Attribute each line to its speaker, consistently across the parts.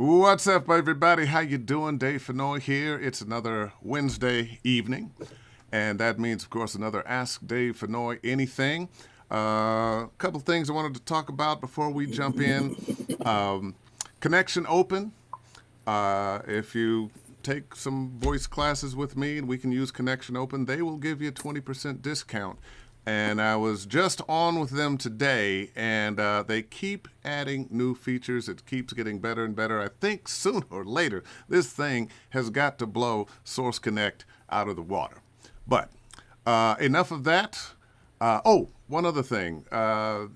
Speaker 1: What's up, everybody? How you doing? Dave Fennoy here. It's another Wednesday evening, and that means, of course, another Ask Dave Fennoy Anything. A couple things I wanted to talk about before we jump in. Connection open. If you take some voice classes with me and we can use Connection Open, they will give you a 20% discount. And I was just on with them today, and they keep adding new features. It keeps getting better and better. I think sooner or later, this thing has got to blow Source Connect out of the water. But enough of that. One other thing.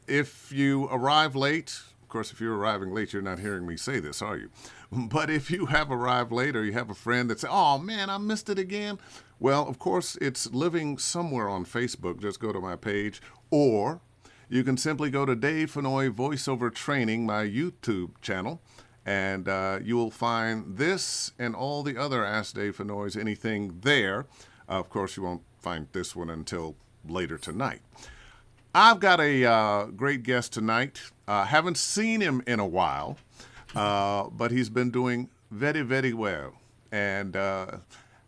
Speaker 1: If you arrive late, of course, if you're arriving late, you're not hearing me say this, are you? But if you have arrived late or you have a friend that says, oh, man, I missed it again. Well, of course, it's living somewhere on Facebook. Just go to my page. Or you can simply go to Dave Fennoy VoiceOver Training, my YouTube channel, and you will find this and all the other Ask Dave Fennoy's Anything there. Of course, you won't find this one until later tonight. I've got a great guest tonight. Haven't seen him in a while, but he's been doing very, very well. And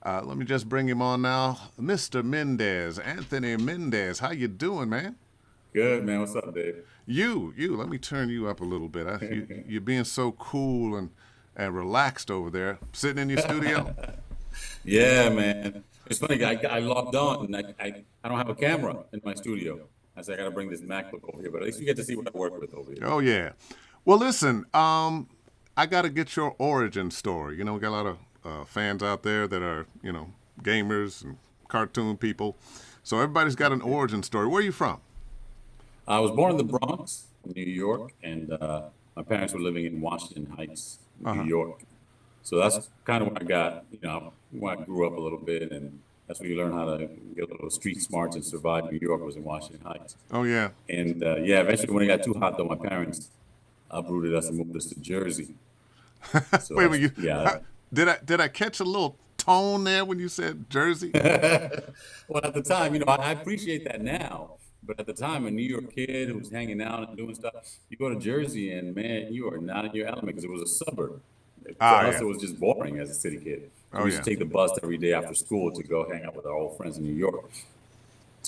Speaker 1: let me just bring him on now. Mr. Mendez, Anthony Mendez. How you doing, man?
Speaker 2: Good, man. What's up, Dave?
Speaker 1: Let me turn you up a little bit. You're being so cool and relaxed over there, sitting in your studio.
Speaker 2: Yeah, man. It's funny. I logged on, and I don't have a camera in my studio. I said, I got to bring this MacBook over here, but at least you get to see what I work with over here.
Speaker 1: Oh, yeah. Well, listen, I got to get your origin story. You know, we got a lot of fans out there that are, gamers and cartoon people. So everybody's got an origin story. Where are you from?
Speaker 2: I was born in the Bronx, New York, and my parents were living in Washington Heights, New York. So that's kind of when I got, when I grew up a little bit, and that's when you learn how to get a little street smarts and survive. New York was in Washington Heights.
Speaker 1: Oh, yeah.
Speaker 2: And eventually when it got too hot, though, my parents uprooted us and moved us to Jersey. So
Speaker 1: Wait a minute. Yeah. Did I catch a little tone there when you said Jersey?
Speaker 2: Well, at the time, I appreciate that now. But at the time, a New York kid who was hanging out and doing stuff, you go to Jersey and, man, you are not in your element because it was a suburb. For us, it was just boring as a city kid. We used to take the bus every day after school to go hang out with our old friends in New York.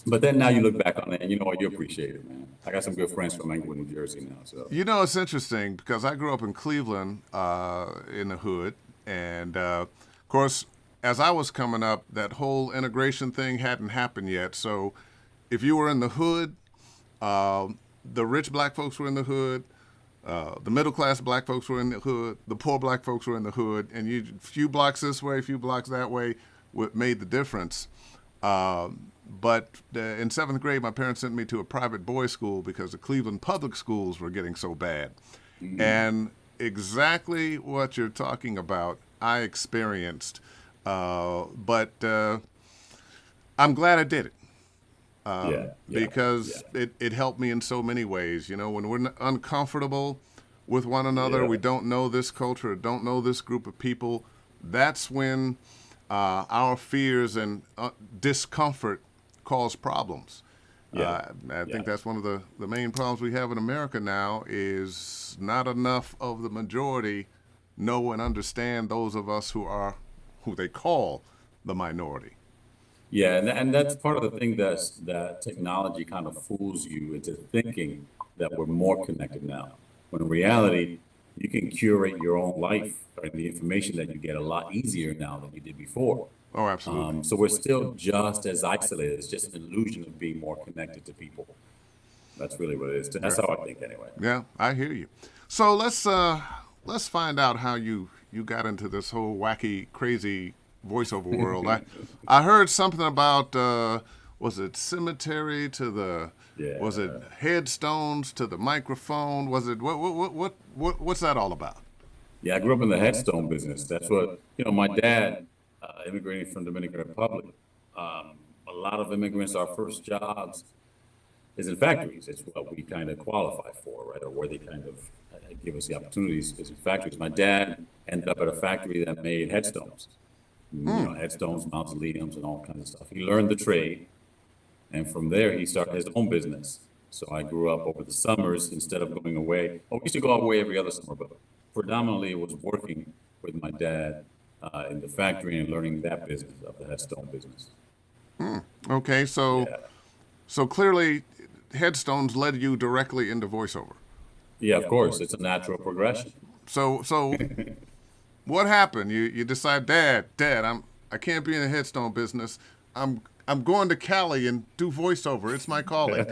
Speaker 2: But then now you look back on it and you know what, you appreciate it, man. I got some good friends from Englewood, New Jersey now. So
Speaker 1: it's interesting because I grew up in Cleveland in the hood. And, of course, as I was coming up, that whole integration thing hadn't happened yet. So if you were in the hood, the rich black folks were in the hood. The middle-class black folks were in the hood. The poor black folks were in the hood. And a few blocks this way, a few blocks that way made the difference. But in 7th grade, my parents sent me to a private boys' school because the Cleveland public schools were getting so bad. Mm-hmm. And exactly what you're talking about, I experienced. But I'm glad I did it. Because it helped me in so many ways. When we're uncomfortable with one another, we don't know this culture, don't know this group of people, that's when our fears and discomfort cause problems. I think that's one of the main problems we have in America now is not enough of the majority know and understand those of us who they call the minority.
Speaker 2: Yeah, and that's part of the thing that technology kind of fools you into thinking that we're more connected now. When in reality, you can curate your own life and the information that you get a lot easier now than you did before.
Speaker 1: Oh, absolutely.
Speaker 2: So we're still just as isolated. It's just an illusion of being more connected to people. That's really what it is. That's how I think, anyway.
Speaker 1: Yeah, I hear you. So let's find out how you got into this whole wacky, crazy voiceover world. I heard something about was it cemetery to the was it headstones to the microphone? Was it what's that all about?
Speaker 2: Yeah, I grew up in the headstone business. That's what my dad immigrating from Dominican Republic. A lot of immigrants, our first jobs is in factories. It's what we kind of qualify for, right? Or where they kind of give us the opportunities is in factories. My dad ended up at a factory that made headstones. Headstones, mausoleums, and all kinds of stuff. He learned the trade, and from there he started his own business. So I grew up over the summers instead of going away. Well, we used to go away every other summer, but predominantly it was working with my dad in the factory and learning that business of the headstone business.
Speaker 1: Okay, so
Speaker 2: Yeah.
Speaker 1: so clearly, headstones led you directly into voiceover.
Speaker 2: Yeah, of course, it's a natural progression.
Speaker 1: So what happened? You decide, Dad, I can't be in the headstone business. I'm going to Cali and do voiceover. It's my calling.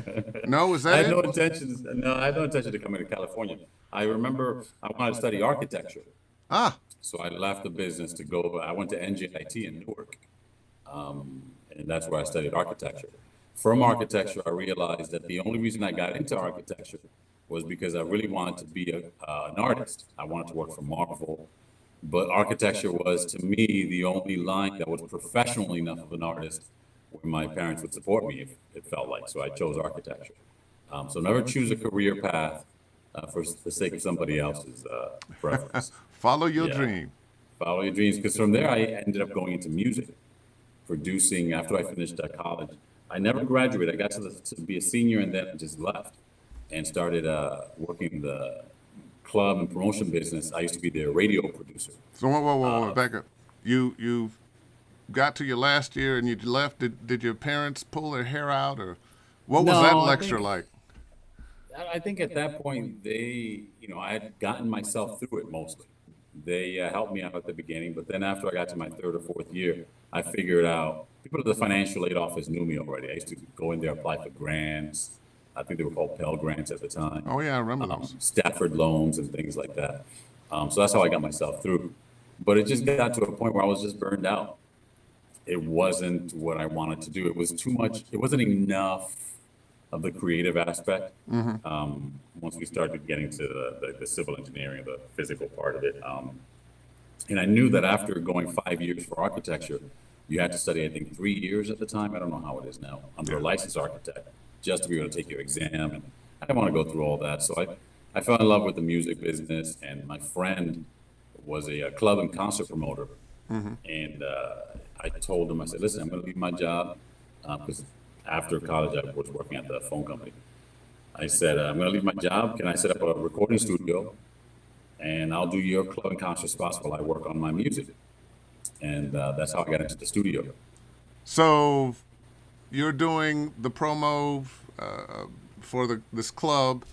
Speaker 1: No, is
Speaker 2: I
Speaker 1: that
Speaker 2: had
Speaker 1: it?
Speaker 2: no intentions. No, I had no intention to come into California. I remember I wanted to study architecture,
Speaker 1: Ah,
Speaker 2: so I left the business to go. I went to NJIT in Newark, and that's where I studied architecture. From architecture, I realized that the only reason I got into architecture was because I really wanted to be an artist. I wanted to work for Marvel, but architecture was to me the only line that was professional enough of an artist where my parents would support me if it felt like. So I chose architecture. So never choose a career path for the sake of somebody else's preference.
Speaker 1: follow your
Speaker 2: Yeah,
Speaker 1: dream.
Speaker 2: follow your dreams. Because from there, I ended up going into music, producing after I finished college. I never graduated. I got to be a senior and then just left and started working in the club and promotion business. I used to be the radio producer.
Speaker 1: So whoa, back up. You got to your last year and you left. Did your parents pull their hair out, or what was that
Speaker 2: No,
Speaker 1: lecture like?
Speaker 2: I think at that point I had gotten myself through it mostly. They helped me out at the beginning, but then after I got to my third or fourth year, I figured out people at the financial aid office knew me already. I used to go in there, apply for grants. I think they were called Pell grants at the time.
Speaker 1: Oh yeah, I remember those.
Speaker 2: Stafford loans and things like that. So that's how I got myself through. But it just got to a point where I was just burned out. It wasn't what I wanted to do. It was too much. It wasn't enough of the creative aspect. Once we started getting to the civil engineering, the physical part of it. And I knew that after going 5 years for architecture, you had to study, I think, 3 years at the time. I don't know how it is now, under a licensed architect, just to be able to take your exam. And I didn't want to go through all that. So I fell in love with the music business, and my friend was a club and concert promoter. And I told him, I said, listen, I'm going to leave my job because after college, I was working at the phone company. I said, I'm going to leave my job. Can I set up a recording studio? And I'll do your club and concert spots while I work on my music. And that's how I got into the studio.
Speaker 1: So you're doing the promo for this club,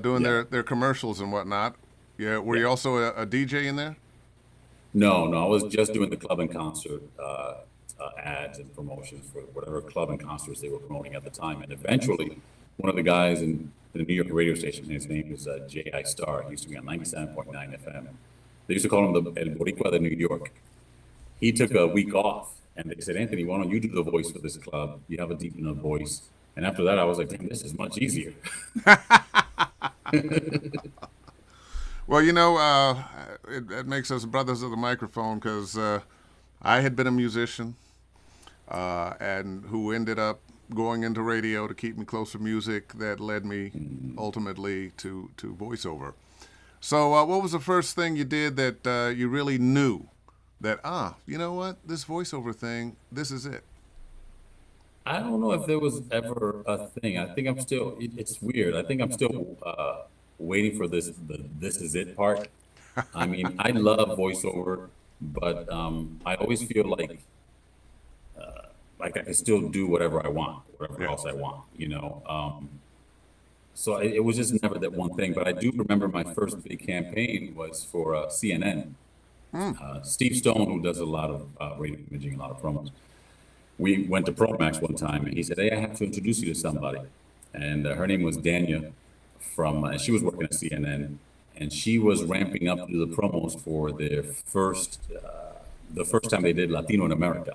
Speaker 1: doing
Speaker 2: Yeah.
Speaker 1: their commercials and whatnot. Yeah, were you also a DJ in there?
Speaker 2: No, I was just doing the club and concert ads and promotions for whatever club and concerts they were promoting at the time. And eventually, one of the guys in the New York radio station, his name is J.I. Star. He used to be on 97.9 FM. They used to call him the El Boricua de New York. He took a week off, and they said, Anthony, why don't you do the voice for this club? You have a deep enough voice. And after that, I was like, damn, this is much easier.
Speaker 1: Well, it makes us brothers of the microphone because I had been a musician and who ended up going into radio to keep me close to music that led me ultimately to voiceover. So what was the first thing you did that you really knew that, you know what, this voiceover thing, this is it?
Speaker 2: I don't know if there was ever a thing. I think I'm still, it's weird. I think I'm still waiting for this is it part. I mean, I love voiceover, but I always feel like I can still do whatever I want, whatever else I want. So it was just never that one thing. But I do remember my first big campaign was for CNN. Steve Stone, who does a lot of radio imaging, a lot of promos. We went to Promax one time, and he said, hey, I have to introduce you to somebody. And her name was Dania and she was working at CNN, and she was ramping up to do the promos for their the first time they did Latino in America,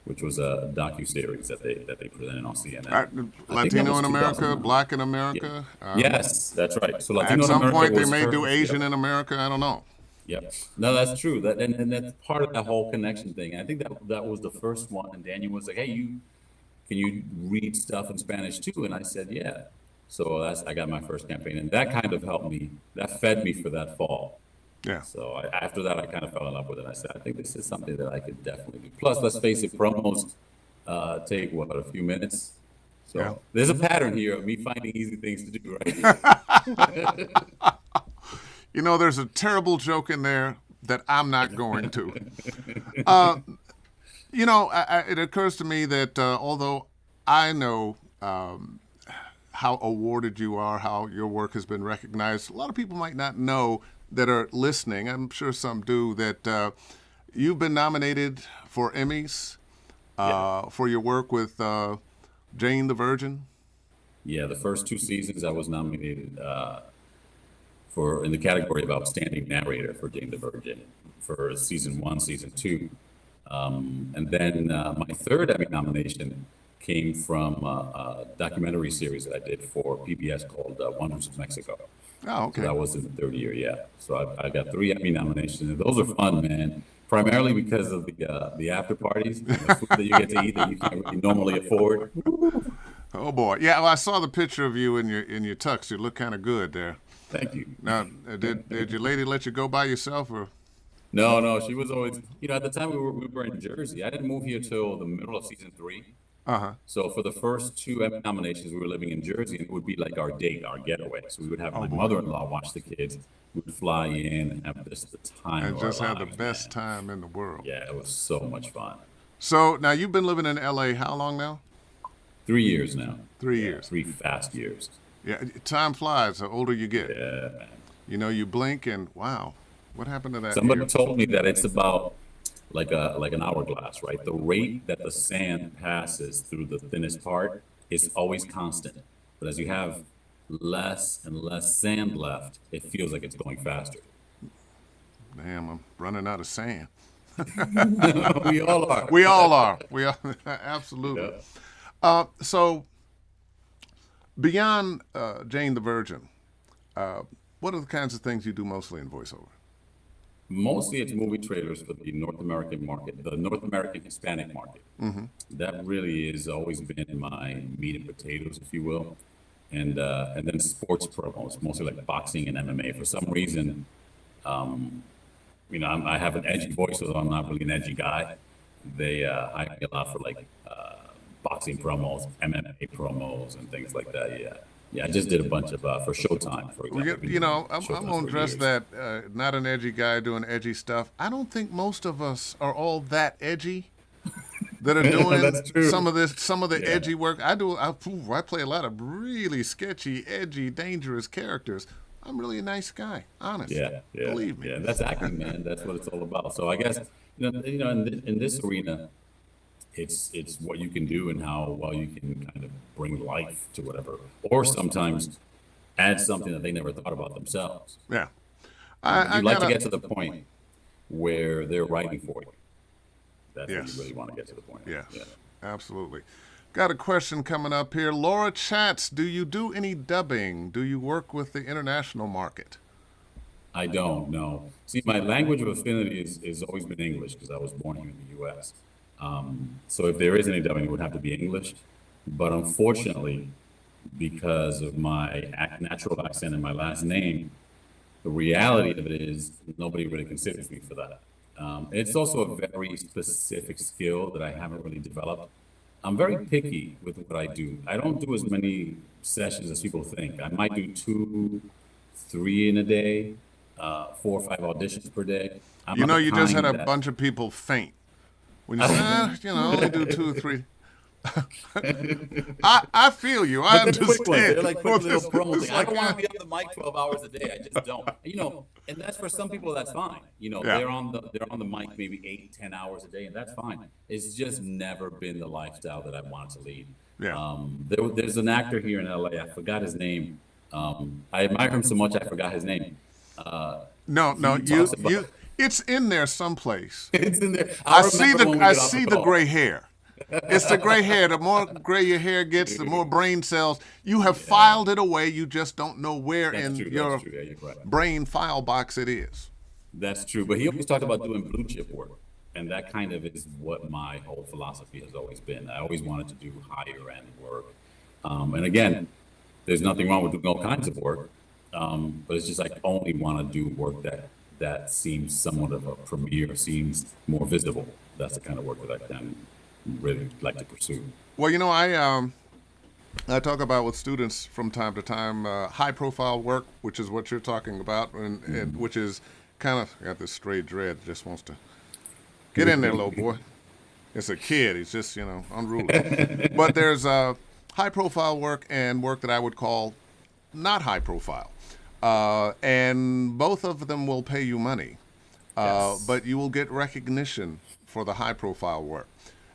Speaker 2: which was a docu-series that they presented on CNN. I think that
Speaker 1: Latino
Speaker 2: was
Speaker 1: in America,
Speaker 2: 2009.
Speaker 1: Black in America.
Speaker 2: Yes, that's right. So
Speaker 1: At
Speaker 2: Latino in
Speaker 1: some
Speaker 2: America
Speaker 1: point, they
Speaker 2: was
Speaker 1: may
Speaker 2: her-
Speaker 1: do Asian
Speaker 2: Yep.
Speaker 1: in America. I don't know.
Speaker 2: Yep. No, that's true. And that's part of that whole connection thing. And I think that was the first one. And Daniel was like, hey, can you read stuff in Spanish too? And I said, yeah. So I got my first campaign, and that kind of helped me. That fed me for that fall.
Speaker 1: Yeah.
Speaker 2: So after that, I kind of fell in love with it. I said, I think this is something that I could definitely do. Plus, let's face it, promos take a few minutes. So
Speaker 1: Yeah.
Speaker 2: there's a pattern here of me finding easy things to do, right?
Speaker 1: You know, there's a terrible joke in there that I'm not going to. Uh, you know, it occurs to me that although I know how awarded you are, how your work has been recognized, a lot of people might not know that are listening. I'm sure some do that you've been nominated for Emmys for your work with Jane the Virgin.
Speaker 2: Yeah, the first 2 seasons I was nominated for in the category of outstanding narrator for Jane the Virgin for season 1, season 2, and then my third Emmy nomination came from a documentary series that I did for PBS called Wonders of Mexico.
Speaker 1: Oh,
Speaker 2: So
Speaker 1: okay.
Speaker 2: that was in the third year, yeah. So I got 3 Emmy nominations, and those are fun, man. Primarily because of the after parties and the food that you get to eat that you can't really normally afford.
Speaker 1: Oh boy, yeah. Well, I saw the picture of you in your tux. You look kind of good there.
Speaker 2: Thank you.
Speaker 1: Now, did your lady let you go by yourself, or?
Speaker 2: No, no, she was always, at the time we were in Jersey. I didn't move here till the middle of season 3.
Speaker 1: Uh huh.
Speaker 2: So for the first 2 Emmy nominations, we were living in Jersey, and it would be like our date, our getaway. So we would have my mother-in-law watch the kids. We would fly in and have the time
Speaker 1: And
Speaker 2: of our
Speaker 1: just had the
Speaker 2: lives,
Speaker 1: best
Speaker 2: man.
Speaker 1: time in the world.
Speaker 2: Yeah, it was so much fun.
Speaker 1: So now you've been living in L.A. how long now?
Speaker 2: 3 years now.
Speaker 1: 3
Speaker 2: Yeah,
Speaker 1: years.
Speaker 2: 3 fast years.
Speaker 1: Yeah, time flies the older you get.
Speaker 2: Yeah, man.
Speaker 1: You know, you blink and wow, what happened to that
Speaker 2: Somebody
Speaker 1: year?
Speaker 2: told me that it's about like an hourglass, right? The rate that the sand passes through the thinnest part is always constant. But as you have less and less sand left, it feels like it's going faster.
Speaker 1: Damn, I'm running out of sand.
Speaker 2: We all are.
Speaker 1: We all are. We are absolutely.
Speaker 2: Yeah.
Speaker 1: So beyond Jane the Virgin, what are the kinds of things you do mostly in voiceover?
Speaker 2: Mostly it's movie trailers for the North American market, the North American Hispanic market. That really has always been my meat and potatoes, if you will. And then sports promos, mostly like boxing and MMA. For some reason, I have an edgy voice, so I'm not really an edgy guy. They hire me a lot for like boxing promos, MMA promos, and things like that. Yeah, yeah. I just did a bunch of for Showtime, for
Speaker 1: Well,
Speaker 2: example.
Speaker 1: you know, I'm
Speaker 2: Showtime
Speaker 1: gonna
Speaker 2: for
Speaker 1: address
Speaker 2: years.
Speaker 1: that. Not an edgy guy doing edgy stuff. I don't think most of us are all that edgy that are doing
Speaker 2: That's true.
Speaker 1: some of the
Speaker 2: Yeah.
Speaker 1: edgy work. I play a lot of really sketchy, edgy, dangerous characters. I'm really a nice guy, honest.
Speaker 2: Yeah, yeah,
Speaker 1: Believe me.
Speaker 2: yeah. That's acting, man. That's what it's all about. So I guess in this arena, it's what you can do and how well you can kind of bring life to whatever, or sometimes add something that they never thought about themselves.
Speaker 1: Yeah.
Speaker 2: You
Speaker 1: I
Speaker 2: like to
Speaker 1: gotta.
Speaker 2: get to the point where they're writing for you. That's what
Speaker 1: Yes.
Speaker 2: you really want to get to the point.
Speaker 1: Yes,
Speaker 2: Yeah.
Speaker 1: absolutely. Got a question coming up here. Laura Chats, do you do any dubbing? Do you work with the international market?
Speaker 2: I don't know. See, my language of affinity is always been English because I was born here in the U.S. So if there is any dubbing, it would have to be English. But unfortunately, because of my natural accent and my last name, the reality of it is nobody really considers me for that. It's also a very specific skill that I haven't really developed. I'm very picky with what I do. I don't do as many sessions as people think. I might do 2, 3 in a day, 4 or 5 auditions per day. I'm
Speaker 1: You
Speaker 2: not
Speaker 1: know,
Speaker 2: the
Speaker 1: you just had
Speaker 2: kind
Speaker 1: a
Speaker 2: that-
Speaker 1: bunch of people faint when you say, I only do 2 or 3. I feel you. I
Speaker 2: But they're quick ones.
Speaker 1: understand.
Speaker 2: They're like
Speaker 1: Well,
Speaker 2: quick little promos.
Speaker 1: it's
Speaker 2: Thing. I
Speaker 1: like,
Speaker 2: don't want to be on the mic 12 hours a day. I just don't. And that's for some people. That's fine.
Speaker 1: Yeah.
Speaker 2: They're on the mic maybe 8, 10 hours a day, and that's fine. It's just never been the lifestyle that I wanted to lead.
Speaker 1: Yeah.
Speaker 2: There's an actor here in LA. I forgot his name. I admire him so much. I forgot his name.
Speaker 1: No,
Speaker 2: He talks about-
Speaker 1: it's in there someplace.
Speaker 2: It's in there.
Speaker 1: I
Speaker 2: I'll
Speaker 1: see
Speaker 2: remember when we
Speaker 1: I
Speaker 2: get off
Speaker 1: see the
Speaker 2: call.
Speaker 1: gray hair. It's the gray hair. The more gray your hair gets, the more brain cells. You have filed it away. You just don't know where
Speaker 2: That's
Speaker 1: in
Speaker 2: true.
Speaker 1: your
Speaker 2: That's true. Yeah, you're right.
Speaker 1: brain file box it is.
Speaker 2: That's true. But he always talked about doing blue chip work. And that kind of is what my whole philosophy has always been. I always wanted to do higher end work. And again, there's nothing wrong with doing all kinds of work. But it's just I only want to do work that seems somewhat of a premiere, seems more visible. That's the kind of work that I can really like to pursue.
Speaker 1: Well, you know, I talk about with students from time to time high-profile work, which is what you're talking about, and which is kind of got this stray dread just wants to get in there, little boy. It's a kid. He's just unruly. But there's high-profile work and work that I would call not high-profile, and both of them will pay you money,
Speaker 2: Yes.
Speaker 1: but you will get recognition for the high-profile work.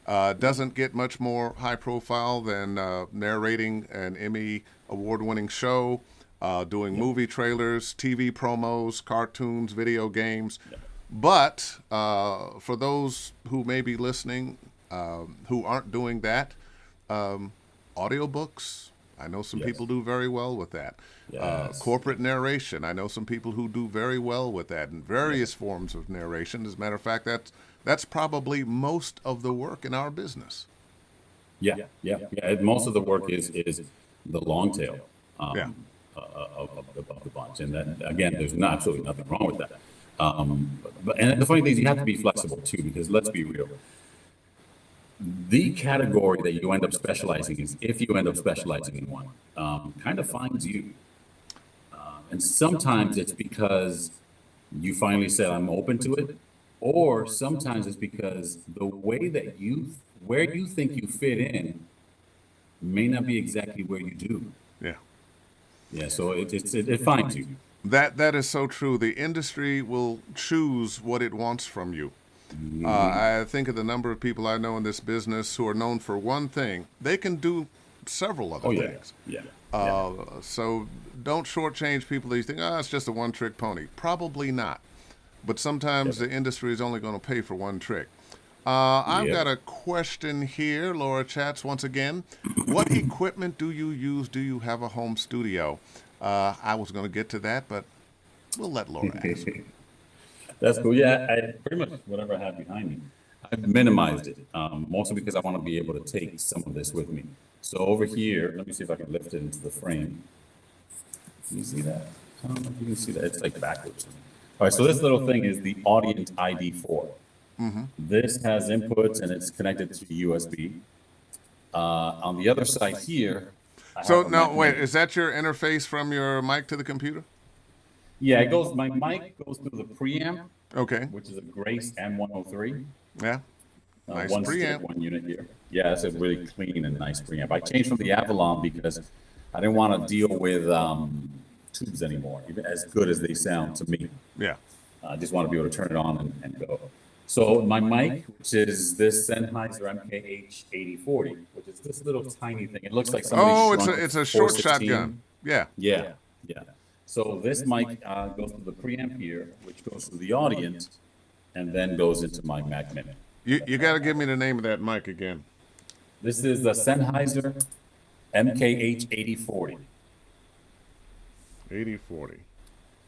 Speaker 1: Doesn't get much more high profile than narrating an Emmy award winning show, doing movie trailers, TV promos, cartoons, video games. But for those who may be listening who aren't doing that, audiobooks, I know some
Speaker 2: Yes.
Speaker 1: people do very well with that.
Speaker 2: Yes.
Speaker 1: Corporate narration, I know some people who do very well with that, and various forms of narration. As a matter of fact, that's probably most of the work in our business.
Speaker 2: Yeah. Most of the work is the long tail
Speaker 1: Yeah.
Speaker 2: of the bunch, and then again, there's absolutely nothing wrong with that. But and the funny thing is, you have to be flexible too, because let's be real. The category that you end up specializing in, if you end up specializing in one, kind of finds you. And sometimes it's because you finally said, I'm open to it. Or sometimes it's because the way that where you think you fit in may not be exactly where you do.
Speaker 1: Yeah.
Speaker 2: Yeah, so it finds you.
Speaker 1: That is so true. The industry will choose what it wants from you. I think of the number of people I know in this business who are known for one thing. They can do several other
Speaker 2: Oh, yeah,
Speaker 1: things.
Speaker 2: yeah.
Speaker 1: So don't shortchange people that you think, it's just a one-trick pony. Probably not. But sometimes the industry is only going to pay for one trick. I've
Speaker 2: Yeah.
Speaker 1: got a question here. Laura chats once again. What equipment do you use? Do you have a home studio? I was going to get to that, but we'll let Laura ask.
Speaker 2: That's cool. Yeah, I pretty much whatever I have behind me, I've minimized it, mostly because I want to be able to take some of this with me. So over here, let me see if I can lift it into the frame. Can you see that? I don't know if you can see that. It's like backwards. All right, so this little thing is the Audient ID4. This has inputs and it's connected to USB. On the other side here, I
Speaker 1: So
Speaker 2: have a
Speaker 1: now,
Speaker 2: Mac
Speaker 1: wait,
Speaker 2: Mini.
Speaker 1: is that your interface from your mic to the computer?
Speaker 2: Yeah, it goes. My mic goes through the preamp,
Speaker 1: Okay.
Speaker 2: which is a Grace M103.
Speaker 1: Yeah. Nice
Speaker 2: One stick,
Speaker 1: preamp.
Speaker 2: one unit here. Yeah, it's a really clean and nice preamp. I changed from the Avalon because I didn't want to deal with tubes anymore, even as good as they sound to me.
Speaker 1: Yeah.
Speaker 2: I just want to be able to turn it on and go. So my mic, which is this Sennheiser MKH8040, which is this little tiny thing. It looks like somebody
Speaker 1: Oh,
Speaker 2: shrunk
Speaker 1: it's a short
Speaker 2: 416.
Speaker 1: shotgun. Yeah.
Speaker 2: Yeah. So this mic goes through the preamp here, which goes through the Audient, and then goes into my Mac Mini.
Speaker 1: You got to give me the name of that mic again.
Speaker 2: This is the Sennheiser MKH8040.
Speaker 1: 8040.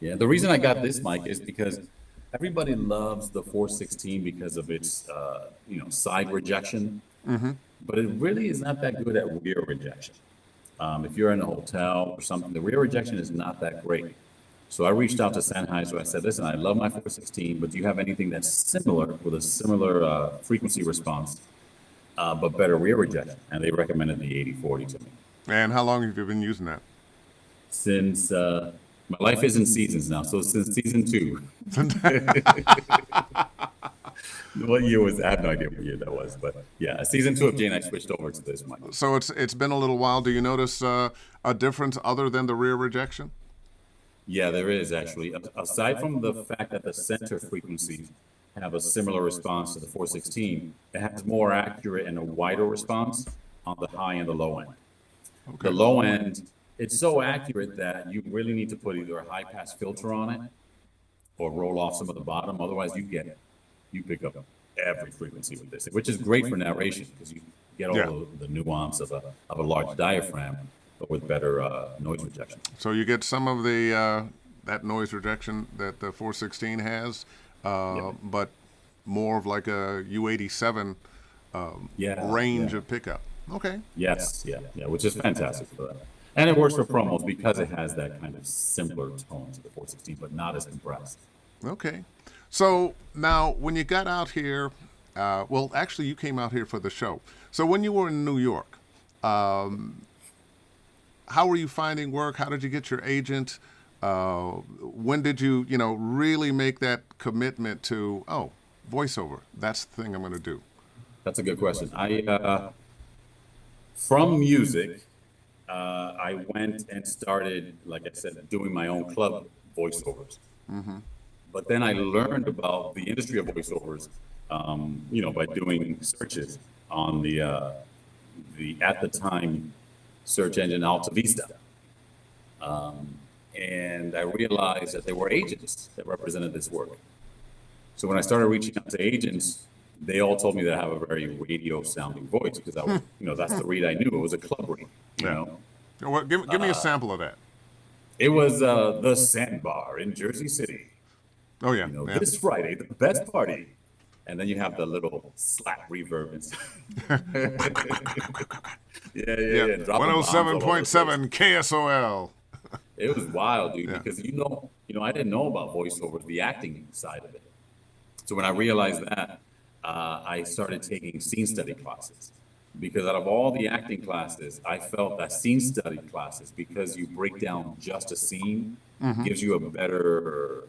Speaker 2: Yeah, the reason I got this mic is because everybody loves the 416 because of its, side rejection. But it really is not that good at rear rejection. If you're in a hotel or something, the rear rejection is not that great. So I reached out to Sennheiser. I said, listen, I love my 416, but do you have anything that's similar with a similar frequency response, but better rear rejection? And they recommended the 8040 to me.
Speaker 1: And how long have you been using that?
Speaker 2: Since my life is in seasons now, so since season 2. What year was that? I have no idea what year that was, but yeah, season 2 of Jane, I switched over to this mic.
Speaker 1: So it's been a little while. Do you notice a difference other than the rear rejection?
Speaker 2: Yeah, there is actually. Aside from the fact that the center frequencies have a similar response to the 416, it has more accurate and a wider response on the high and the low end. The low end, it's so accurate that you really need to put either a high pass filter on it or roll off some of the bottom. Otherwise, you pick up every frequency with this, which is great for narration because you get all the nuance of a large diaphragm, but with better noise rejection.
Speaker 1: So you get some of the that noise rejection that the 416 has, but more of like a U87 range of pickup. Okay.
Speaker 2: Yes, yeah, which is fantastic for that. And it works for promos because it has that kind of simpler tone to the 416, but not as compressed.
Speaker 1: Okay. So now when you got out here, well, actually you came out here for the show. So when you were in New York, how were you finding work? How did you get your agent? When did you, really make that commitment to, voiceover? That's the thing I'm going to do.
Speaker 2: That's a good question. From music, I went and started, like I said, doing my own club voiceovers. But then I learned about the industry of voiceovers, by doing searches on the at the time search engine Alta Vista. And I realized that there were agents that represented this work. So when I started reaching out to agents, they all told me that I have a very radio sounding voice because I was, that's the read I knew. It was a club read, you know.
Speaker 1: Well, give me a sample of that.
Speaker 2: It was the Sandbar in Jersey City.
Speaker 1: Oh, yeah.
Speaker 2: This Friday, the best party. And then you have the little slap reverb inside. yeah.
Speaker 1: 107.7 KSOL.
Speaker 2: It was wild, dude, because I didn't know about voiceover, the acting side of it. So when I realized that, I started taking scene study classes. Because out of all the acting classes, I felt that scene study classes, because you break down just a scene, gives you a better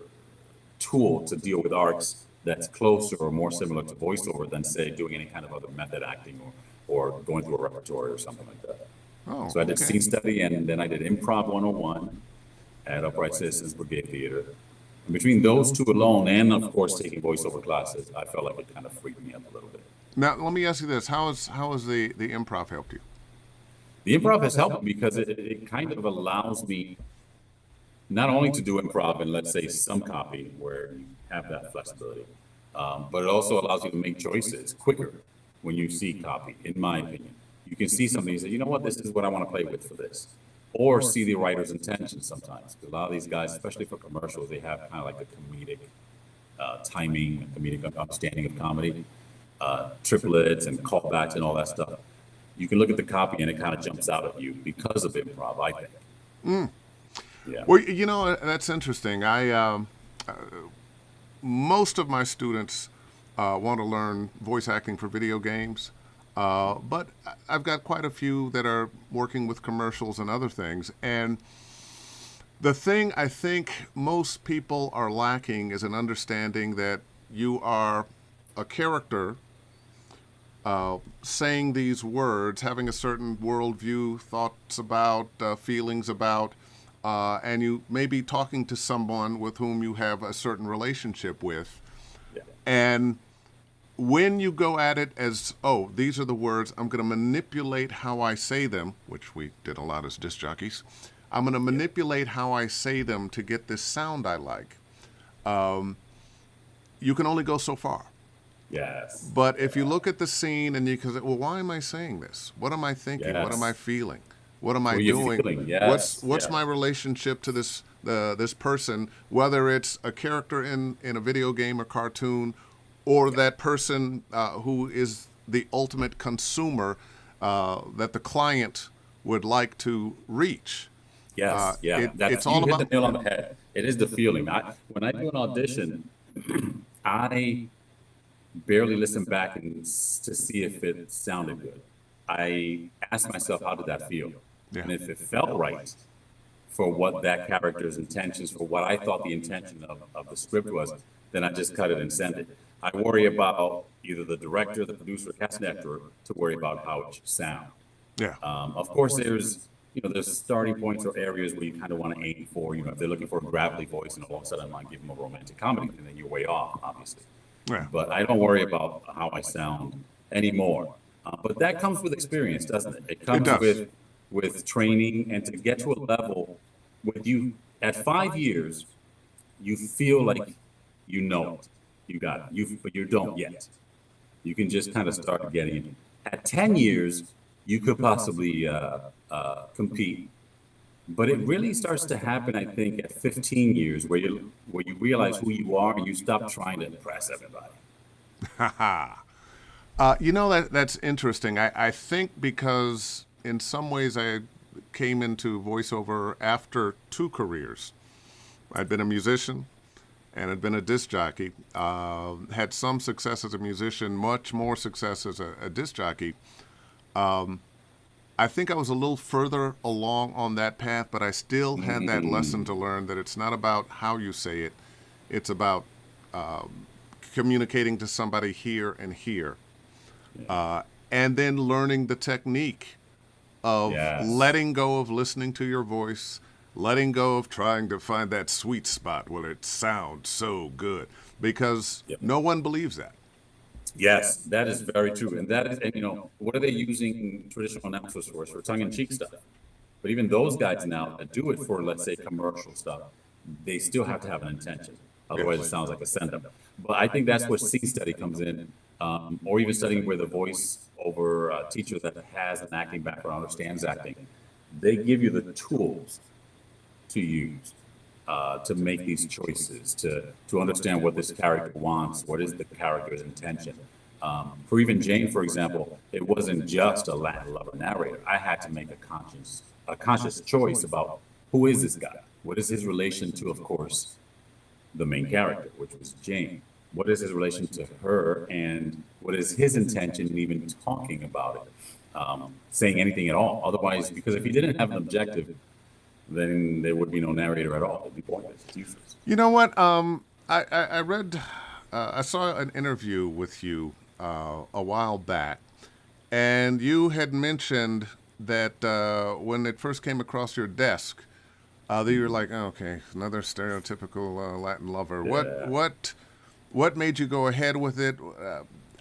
Speaker 2: tool to deal with arcs that's closer or more similar to voiceover than, say, doing any kind of other method acting or going through a repertoire or something like that.
Speaker 1: Oh,
Speaker 2: so I did scene study, and then I did improv 101 at Upright Citizens Brigade Theater. And between those two alone, and of course taking voiceover classes, I felt like it kind of freaked me up a little bit.
Speaker 1: Now, let me ask you this. How has the improv helped you?
Speaker 2: The improv has helped me because it kind of allows me not only to do improv in, let's say, some copy where you have that flexibility, but it also allows you to make choices quicker when you see copy, in my opinion. You can see something and say, you know what, this is what I want to play with for this. Or see the writer's intention sometimes. Because a lot of these guys, especially for commercials, they have kind of like a comedic timing, a comedic understanding of comedy, triplets and callbacks and all that stuff. You can look at the copy and it kind of jumps out at you because of improv, I think. Yeah.
Speaker 1: Well, that's interesting. Most of my students want to learn voice acting for video games, but I've got quite a few that are working with commercials and other things. And the thing I think most people are lacking is an understanding that you are a character saying these words, having a certain worldview, thoughts about, feelings about, and you may be talking to someone with whom you have a certain relationship with.
Speaker 2: Yeah.
Speaker 1: And when you go at it as, these are the words, I'm going to manipulate how I say them, which we did a lot as disc jockeys. I'm going to manipulate how I say them to get this sound I like. You can only go so far.
Speaker 2: Yes.
Speaker 1: But if you look at the scene and you can say, well, why am I saying this? What am I thinking?
Speaker 2: Yes.
Speaker 1: What am I feeling? What am I
Speaker 2: What are you
Speaker 1: doing?
Speaker 2: feeling? Yes.
Speaker 1: What's my relationship to this person, whether it's a character in a video game or cartoon, or that person who is the ultimate consumer that the client would like to reach.
Speaker 2: Yes,
Speaker 1: It's
Speaker 2: you
Speaker 1: all
Speaker 2: hit
Speaker 1: about
Speaker 2: the nail on the head. It is the feeling. When I do an audition, I barely listen back to see if it sounded good. I ask myself, how did that feel?
Speaker 1: Yeah.
Speaker 2: And if it felt right for what that character's intentions, for what I thought the intention of the script was, then I just cut it and send it. I worry about either the director, the producer, cast actor to worry about how it should sound.
Speaker 1: Yeah.
Speaker 2: Of course, there's starting points or areas where you kind of want to aim for. If they're looking for a gravelly voice, and all of a sudden I might give them a romantic comedy, and then you're way off, obviously.
Speaker 1: Yeah.
Speaker 2: But I don't worry about how I sound anymore. But that comes with experience, doesn't it? It comes with training, and to get to a level with you at 5 years, you feel like you know it. You got it. But you don't yet. You can just kind of start getting it. At 10 years, you could possibly compete. But it really starts to happen, I think, at 15 years, where you realize who you are and you stop trying to impress everybody.
Speaker 1: That's interesting. I think because in some ways I came into voiceover after two careers. I'd been a musician and had been a disc jockey. Had some success as a musician, much more success as a disc jockey. I think I was a little further along on that path, but I still had that lesson to learn that it's not about how you say it, it's about communicating to somebody here and here. And then learning the technique of
Speaker 2: Yes.
Speaker 1: letting go of listening to your voice, letting go of trying to find that sweet spot where it sounds so good, because
Speaker 2: Yep.
Speaker 1: no one believes that.
Speaker 2: Yes, that is very true. And that is, and what are they using traditional announcers for tongue-in-cheek stuff. But even those guys now that do it for, let's say, commercial stuff, they still have to have an intention. Otherwise, it sounds like a send-up. But I think that's where scene study comes in, or even studying where the voice-over teacher that has an acting background, understands acting, they give you the tools to use to make these choices, to understand what this character wants, what is the character's intention. For even Jane, for example, it wasn't just a Latin lover narrator. I had to make a conscious choice about who is this guy? What is his relation to, of course, the main character, which was Jane? What is his relation to her, and what is his intention in even talking about it, saying anything at all? Otherwise, because if he didn't have an objective, then there would be no narrator at all. It'd be pointless. It's useless.
Speaker 1: You know what? I read, I saw an interview with you a while back, and you had mentioned that when it first came across your desk, that you were like, oh, okay, another stereotypical Latin lover.
Speaker 2: Yeah.
Speaker 1: What made you go ahead with it?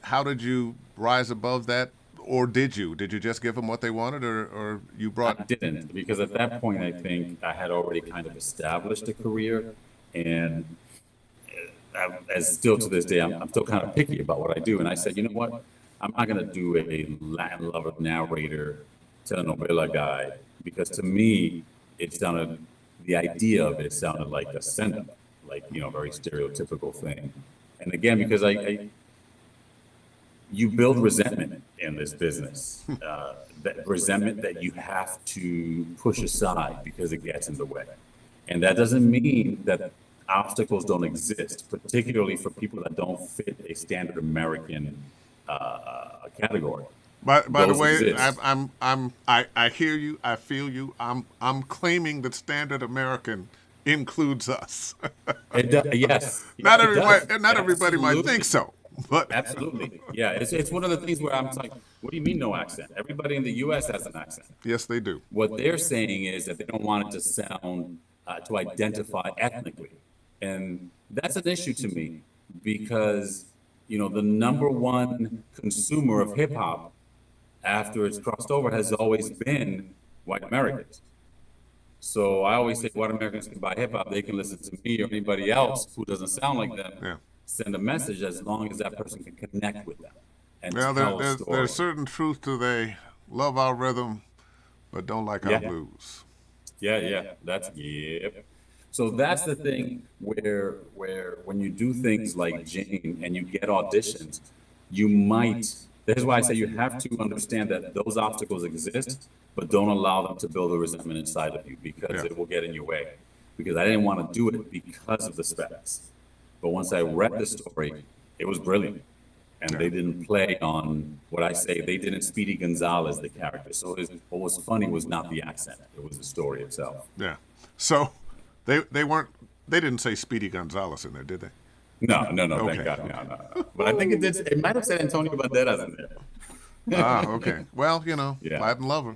Speaker 1: How did you rise above that? Or did you? Did you just give them what they wanted, or you
Speaker 2: I
Speaker 1: brought?
Speaker 2: didn't, because at that point, I think I had already kind of established a career, and as still to this day, I'm still kind of picky about what I do. And I said, you know what? I'm not going to do a Latin lover narrator, telenovela guy, because to me, it sounded, the idea of it sounded like a send-up, like, very stereotypical thing. And again, because you build resentment in this business, that resentment that you have to push aside because it gets in the way. And that doesn't mean that obstacles don't exist, particularly for people that don't fit a standard American category.
Speaker 1: By the
Speaker 2: Those
Speaker 1: way,
Speaker 2: exist.
Speaker 1: I hear you. I feel you. I'm claiming that standard American includes us.
Speaker 2: Yes,
Speaker 1: Not
Speaker 2: it does.
Speaker 1: everybody. Not everybody might think
Speaker 2: Absolutely.
Speaker 1: so, but
Speaker 2: Absolutely. Yeah, it's one of the things where I'm like, what do you mean no accent? Everybody in the US has an accent.
Speaker 1: yes, they do.
Speaker 2: What they're saying is that they don't want it to sound, to identify ethnically. And that's an issue to me because, the number one consumer of hip hop after it's crossed over has always been white Americans. So I always say white Americans can buy hip hop, they can listen to me or anybody else who doesn't sound like them,
Speaker 1: Yeah.
Speaker 2: send a message as long as that person can connect with them and
Speaker 1: Well,
Speaker 2: tell a
Speaker 1: there's
Speaker 2: story.
Speaker 1: certain truth to they love our rhythm, but don't like our
Speaker 2: Yeah.
Speaker 1: blues.
Speaker 2: Yeah. That's, yep. So that's the thing where when you do things like Jane and you get auditions, you might, that's why I say you have to understand that those obstacles exist, but don't allow them to build a resentment inside of you because
Speaker 1: Yeah.
Speaker 2: it will get in your way. Because I didn't want to do it because of the specs. But once I read the story, it was brilliant. And they didn't play on what I say, they didn't Speedy Gonzalez the character. So what was funny was not the accent, it was the story itself.
Speaker 1: Yeah. So they weren't. They didn't say Speedy Gonzalez in there, did they?
Speaker 2: No,
Speaker 1: Okay.
Speaker 2: thank God, no. But I think it did, it might have said Antonio Banderas in there.
Speaker 1: Ah, okay. Well,
Speaker 2: Yeah.
Speaker 1: Latin lover.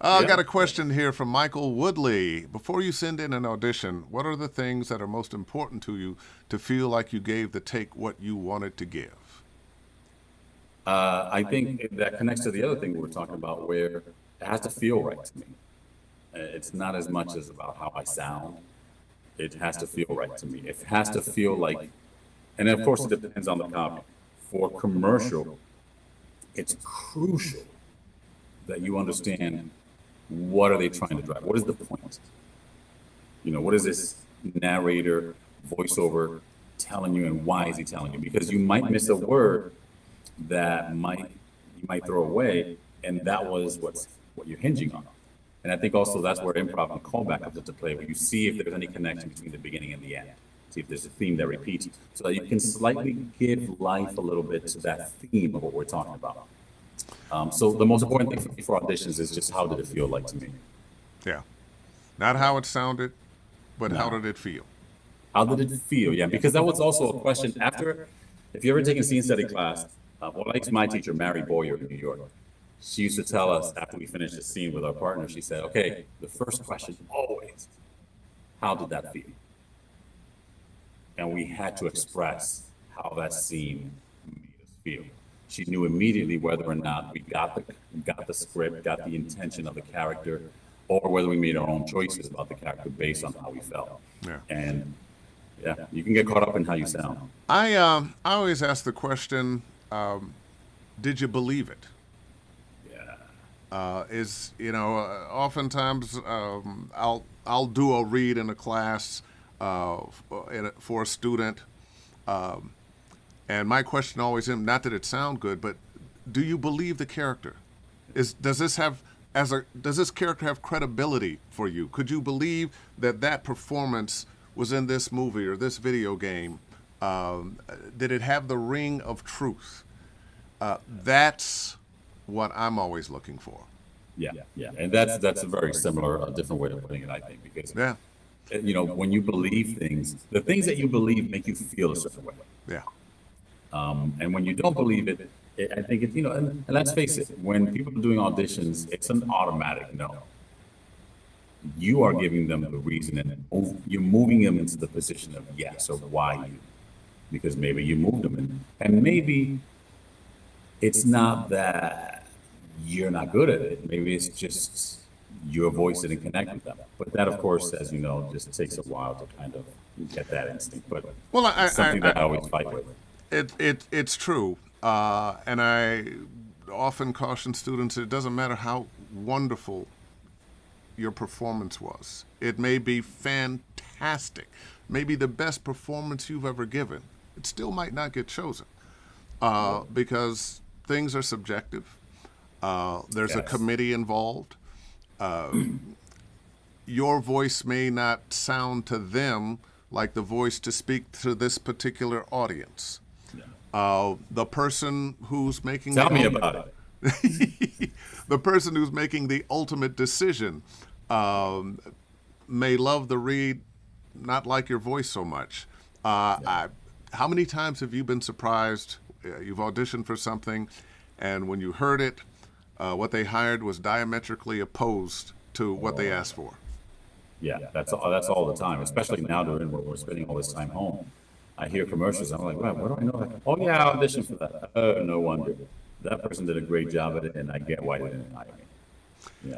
Speaker 1: I got
Speaker 2: Yeah.
Speaker 1: a question here from Michael Woodley. Before you send in an audition, what are the things that are most important to you to feel like you gave the take what you wanted to give?
Speaker 2: I think that connects to the other thing we were talking about where it has to feel right to me. It's not as much as about how I sound. It has to feel right to me. It has to feel like, and of course it depends on the copy. For commercial, it's crucial that you understand what are they trying to drive? What is the point? What is this narrator, voiceover telling you and why is he telling you? Because you might miss a word that you might throw away, and that was what you're hinging on. And I think also that's where improv and callback comes into play, where you see if there's any connection between the beginning and the end. See if there's a theme that repeats, so that you can slightly give life a little bit to that theme of what we're talking about. So the most important thing for me for auditions is just how did it feel like to me?
Speaker 1: Yeah. Not how it sounded, but how
Speaker 2: No.
Speaker 1: did it feel?
Speaker 2: How did it feel? Yeah, because that was also a question after, if you ever taken scene study class, well, like my teacher, Mary Boyer in New York, she used to tell us after we finished the scene with our partner, she said, okay, the first question always, how did that feel? And we had to express how that scene made us feel. She knew immediately whether or not we got the script, got the intention of the character, or whether we made our own choices about the character based on how we felt.
Speaker 1: Yeah.
Speaker 2: And yeah, you can get caught up in how you sound.
Speaker 1: I always ask the question, did you believe it?
Speaker 2: Yeah.
Speaker 1: Oftentimes I'll do a read in a class for a student, and my question always is not that it sound good, but do you believe the character? Does this character have credibility for you? Could you believe that performance was in this movie or this video game? Did it have the ring of truth? That's what I'm always looking for.
Speaker 2: Yeah, yeah, and that's a very similar, different way of putting it, I think, because
Speaker 1: Yeah,
Speaker 2: when you believe things, the things that you believe make you feel a certain way.
Speaker 1: yeah,
Speaker 2: And when you don't believe it, I think it's, and let's face it, when people are doing auditions, it's an automatic no. You are giving them the reason, and you're moving them into the position of yes, or why you, because maybe you moved them, and maybe it's not that you're not good at it. Maybe it's just your voice didn't connect with them. But that, of course, as you know, just takes a while to kind of get that instinct. But
Speaker 1: Well,
Speaker 2: it's something that I always fight with.
Speaker 1: it's true, and I often caution students: it doesn't matter how wonderful your performance was. It may be fantastic, maybe the best performance you've ever given. It still might not get chosen because things are subjective. There's a
Speaker 2: Yes.
Speaker 1: committee involved. Your voice may not sound to them like the voice to speak to this particular audience. The person who's making
Speaker 2: Tell me about it.
Speaker 1: the person who's making the ultimate decision may love the read, not like your voice so much. How many times have you been surprised? You've auditioned for something, and when you heard it, what they hired was diametrically opposed to what they asked for.
Speaker 2: Yeah, that's all the time, especially now during where we're spending all this time home. I hear commercials. I'm like, wow, what do I know? Oh yeah, I auditioned for that. Oh, no wonder. That person did a great job at it, and I get why they didn't hire me.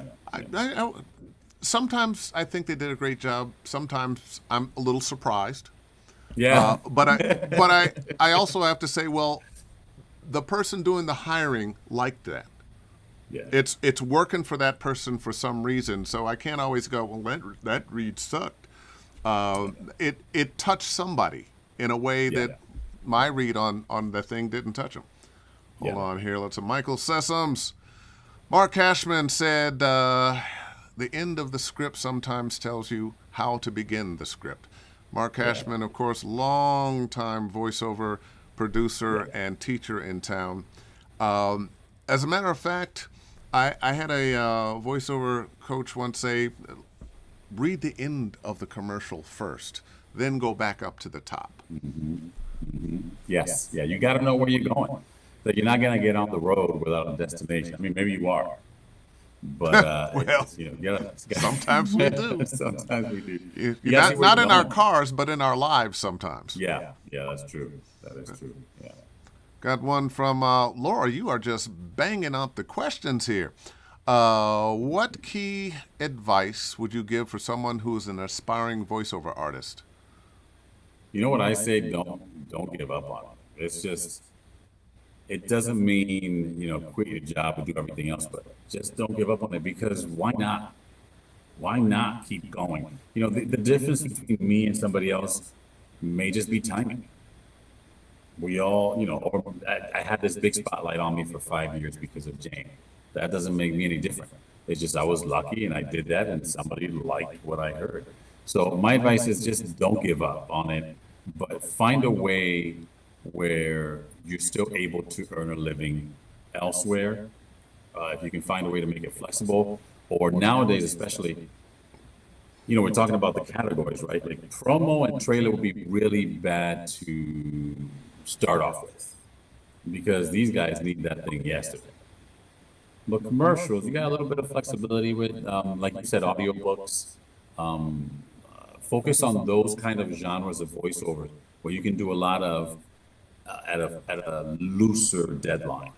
Speaker 2: Yeah.
Speaker 1: Sometimes I think they did a great job. Sometimes I'm a little surprised.
Speaker 2: Yeah.
Speaker 1: But I also have to say, well, the person doing the hiring liked that.
Speaker 2: Yeah.
Speaker 1: It's working for that person for some reason. So I can't always go, well, that read sucked. It touched somebody in a way that my read on the thing didn't touch them. Hold on here. Let's see. Michael Sessoms. Mark Cashman said, the end of the script sometimes tells you how to begin the script. Mark Cashman, of course, longtime voiceover producer and teacher in town. As a matter of fact, I had a voiceover coach once say, read the end of the commercial first, then go back up to the top.
Speaker 2: Yes. Yeah. You got to know where you're going. So you're not going to get on the road without a destination. I mean, maybe you are, but
Speaker 1: Well, sometimes we do.
Speaker 2: Sometimes we do.
Speaker 1: You not in our cars, but in our lives sometimes.
Speaker 2: Yeah. Yeah. That's true. That is true. Yeah.
Speaker 1: Got one from Laura. You are just banging out the questions here. What key advice would you give for someone who is an aspiring voiceover artist?
Speaker 2: You know what I say? Don't give up on it. It's just, it doesn't mean, quit your job and do everything else, but just don't give up on it, because why not? Why not keep going? The difference between me and somebody else may just be timing. We all, or I had this big spotlight on me for 5 years because of Jane. That doesn't make me any different. It's just I was lucky and I did that and somebody liked what I heard. So my advice is just don't give up on it, but find a way where you're still able to earn a living elsewhere if you can find a way to make it flexible, or nowadays especially, you know, we're talking about the categories, right? Like promo and trailer would be really bad to start off with because these guys need that thing yesterday. But commercials, you got a little bit of flexibility with, like you said, audiobooks. Focus on those kind of genres of voiceovers where you can do a lot of at a looser deadline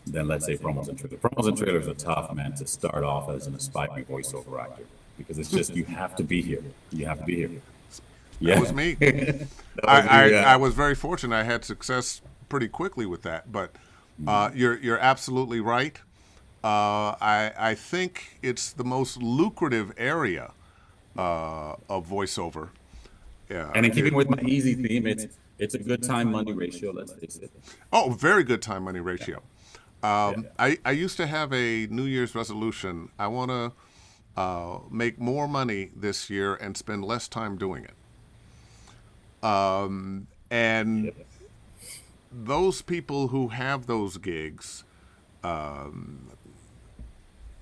Speaker 2: than, let's say, promos and trailers. Promos and trailers are tough, man, to start off as an aspiring voiceover actor because it's just you have to be here. You have to be here.
Speaker 1: That was me. I was very fortunate. I had success pretty quickly with that. But you're absolutely right. I think it's the most lucrative area of voiceover. Yeah.
Speaker 2: And in keeping with my easy theme, it's a good time money ratio. Let's face it.
Speaker 1: Oh, very good time money ratio. I used to have a New Year's resolution. I want to make more money this year and spend less time doing it. And those people who have those gigs,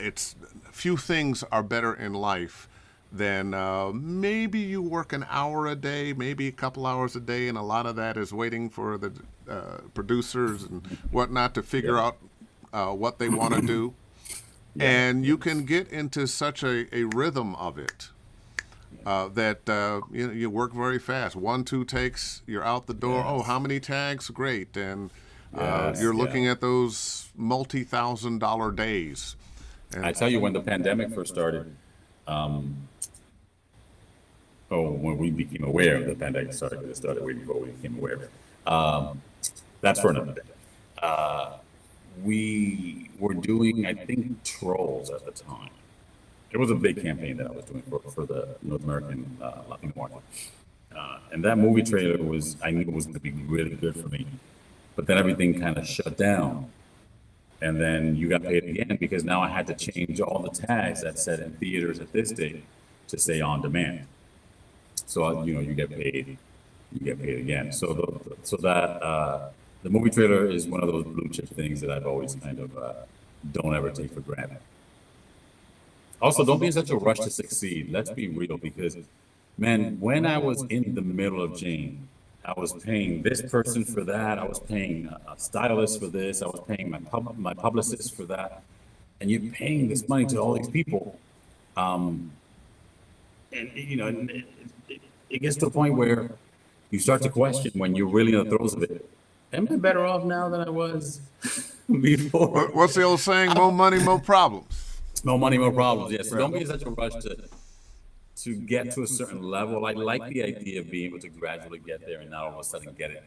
Speaker 1: it's few things are better in life than maybe you work an hour a day, maybe a couple hours a day, and a lot of that is waiting for the producers and whatnot to figure out what they want to do. And you can get into such a rhythm of it that you work very fast. 1-2 takes, you're out the door. Oh, how many tags? Great. And you're looking at those multi-$1,000 days. And
Speaker 2: I tell you, when the pandemic first started, when we became aware of the pandemic, sorry, it started way before we became aware. That's for another day. We were doing, I think, Trolls at the time. It was a big campaign that I was doing for the North American Latino market. And that movie trailer I knew it was going to be really good for me. But then everything kind of shut down. And then you got paid again because now I had to change all the tags that said in theaters at this date to say on demand. So, you get paid again. So the movie trailer is one of those blue chip things that I've always kind of don't ever take for granted. Also, don't be in such a rush to succeed. Let's be real, because, man, when I was in the middle of Jane, I was paying this person for that. I was paying a stylist for this. I was paying my publicist for that. And you're paying this money to all these people. And, it gets to a point where you start to question when you're really in the throes of it. Am I better off now than I was before?
Speaker 1: What's the old saying? More money, more problems.
Speaker 2: No money, more problems. Yes. So don't be in such a rush to get to a certain level. I like the idea of being able to gradually get there and not all of a sudden get it.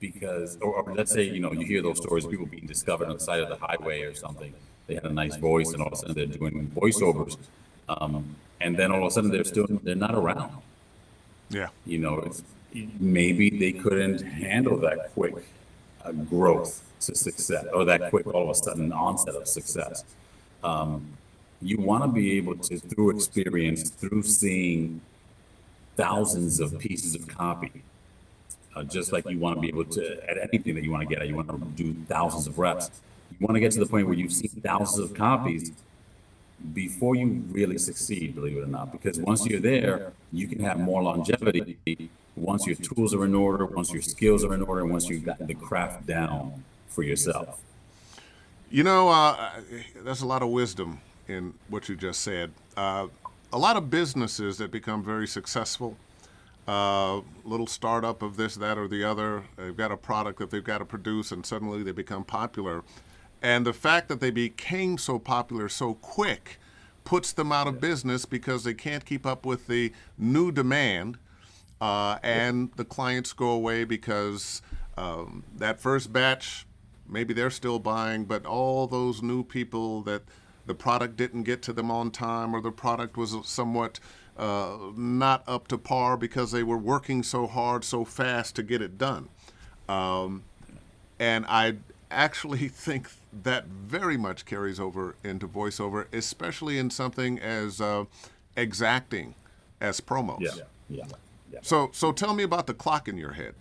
Speaker 2: Because, or let's say, you hear those stories of people being discovered on the side of the highway or something. They had a nice voice and all of a sudden they're doing voiceovers. And then all of a sudden they're not around.
Speaker 1: Yeah.
Speaker 2: Maybe they couldn't handle that quick growth to success, or that quick all of a sudden onset of success. You want to be able to, through experience, through seeing thousands of pieces of copy, just like you want to be able to, at anything that you want to get at, you want to do thousands of reps. You want to get to the point where you've seen thousands of copies before you really succeed, believe it or not, because once you're there, you can have more longevity once your tools are in order, once your skills are in order, and once you've gotten the craft down for yourself.
Speaker 1: There's a lot of wisdom in what you just said. A lot of businesses that become very successful, little startup of this, that, or the other, they've got a product that they've got to produce, and suddenly they become popular. And the fact that they became so popular so quick puts them out of business because they can't keep up with the new demand, and the clients go away because that first batch, maybe they're still buying, but all those new people that the product didn't get to them on time, or the product was somewhat not up to par because they were working so hard, so fast to get it done. And I actually think that very much carries over into voiceover, especially in something as exacting as promos.
Speaker 2: Yeah.
Speaker 1: So tell me about the clock in your head.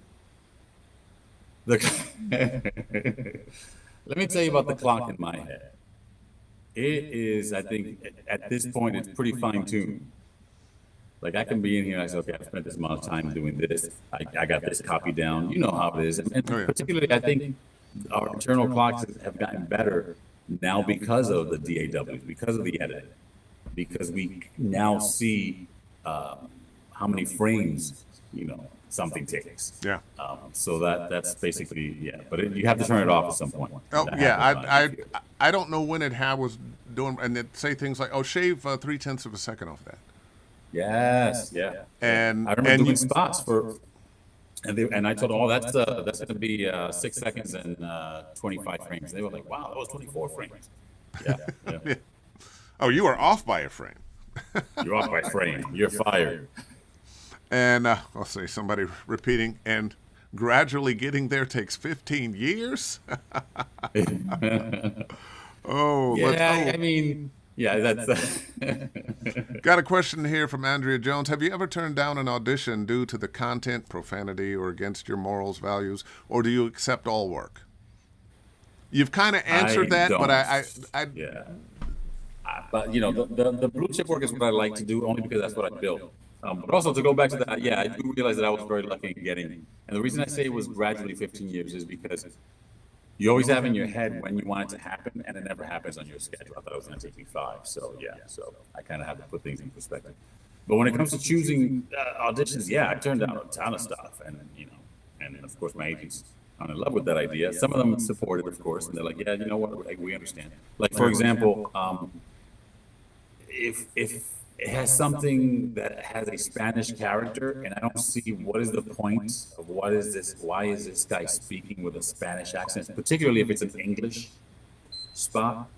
Speaker 2: Let me tell you about the clock in my head. It is, I think, at this point, it's pretty fine-tuned. Like, I can be in here and I say, okay, I've spent this amount of time doing this. I got this copy down. You know how it is. And
Speaker 1: Oh, yeah.
Speaker 2: particularly, I think our internal clocks have gotten better now because of the DAWs, because of the editing, because we now see how many frames, something takes.
Speaker 1: Yeah.
Speaker 2: So that's basically, yeah. But you have to turn it off at some point.
Speaker 1: Oh
Speaker 2: That
Speaker 1: yeah,
Speaker 2: happens
Speaker 1: I don't know when it was doing, and it say things like, "Oh, shave 0.3 of a second off that."
Speaker 2: Yes, yeah.
Speaker 1: And
Speaker 2: I remember
Speaker 1: and
Speaker 2: doing
Speaker 1: you,
Speaker 2: spots and I told them, oh, that's going to be 6 seconds and 25 frames. They were like, wow, that was 24 frames. Yeah.
Speaker 1: oh, you are off by a frame.
Speaker 2: You're off by frame. You're fired.
Speaker 1: And I'll say somebody repeating, and gradually getting there takes 15 years. Oh,
Speaker 2: Yeah, I mean, yeah, that's.
Speaker 1: got a question here from Andrea Jones. Have you ever turned down an audition due to the content, profanity, or against your morals, values, or do you accept all work? You've kind of answered that,
Speaker 2: don't.
Speaker 1: but
Speaker 2: Yeah. But the blue chip work is what I like to do, only because that's what I built. But also to go back to that, yeah, I do realize that I was very lucky in getting. And the reason I say it was gradually 15 years is because you always have in your head when you want it to happen, and it never happens on your schedule. I thought it was going to take me 5, so yeah. So I kind of have to put things in perspective. But when it comes to choosing auditions, yeah, I turned down a ton of stuff, and of course my agents are in love with that idea. Some of them support it, of course, and they're like, yeah, you know what, we understand. Like for example, if it has something that has a Spanish character, and I don't see what is the point of what is this, why is this guy speaking with a Spanish accent, particularly if it's an English spot,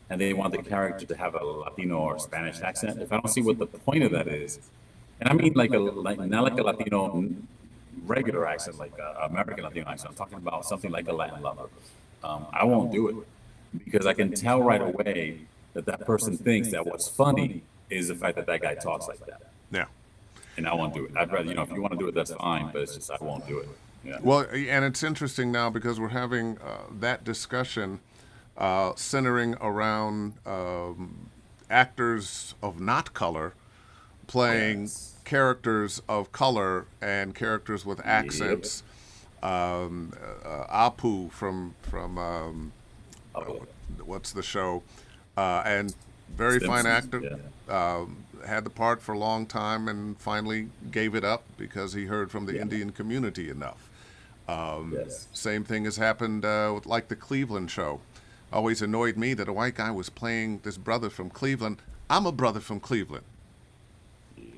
Speaker 2: and they want the character to have a Latino or Spanish accent. If I don't see what the point of that is, and I mean like not like a Latino regular accent, like a American Latino accent. I'm talking about something like a Latin lover. I won't do it because I can tell right away that person thinks that what's funny is the fact that guy talks like that.
Speaker 1: yeah.
Speaker 2: And I won't do it. I'd rather, if you want to do it, that's fine, but it's just, I won't do it. Yeah.
Speaker 1: Well, and it's interesting now because we're having that discussion centering around actors of not color playing characters of color and characters with accents. Apu from what's the show, and very fine actor.
Speaker 2: Yeah.
Speaker 1: Had the part for a long time and finally gave it up because he heard from the Indian community enough. Same thing has happened with like the Cleveland show. Always annoyed me that a white guy was playing this brother from Cleveland. I'm a brother from Cleveland.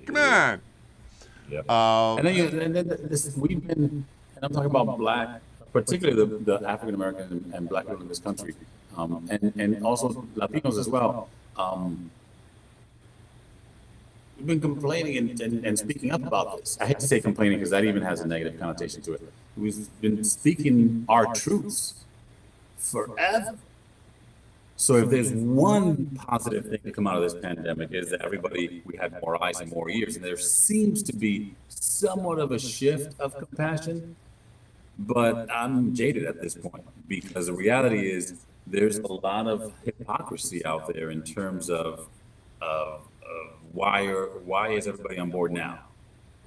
Speaker 1: Come on.
Speaker 2: Yep. And then we've been, and I'm talking about black, particularly the African American and black people in this country, and also Latinos as well. We've been complaining and speaking up about this. I hate to say complaining because that even has a negative connotation to it. We've been speaking our truths forever. So if there's one positive thing to come out of this pandemic is that we had more eyes and more ears, and there seems to be somewhat of a shift of compassion, but I'm jaded at this point because the reality is there's a lot of hypocrisy out there in terms of why is everybody on board now?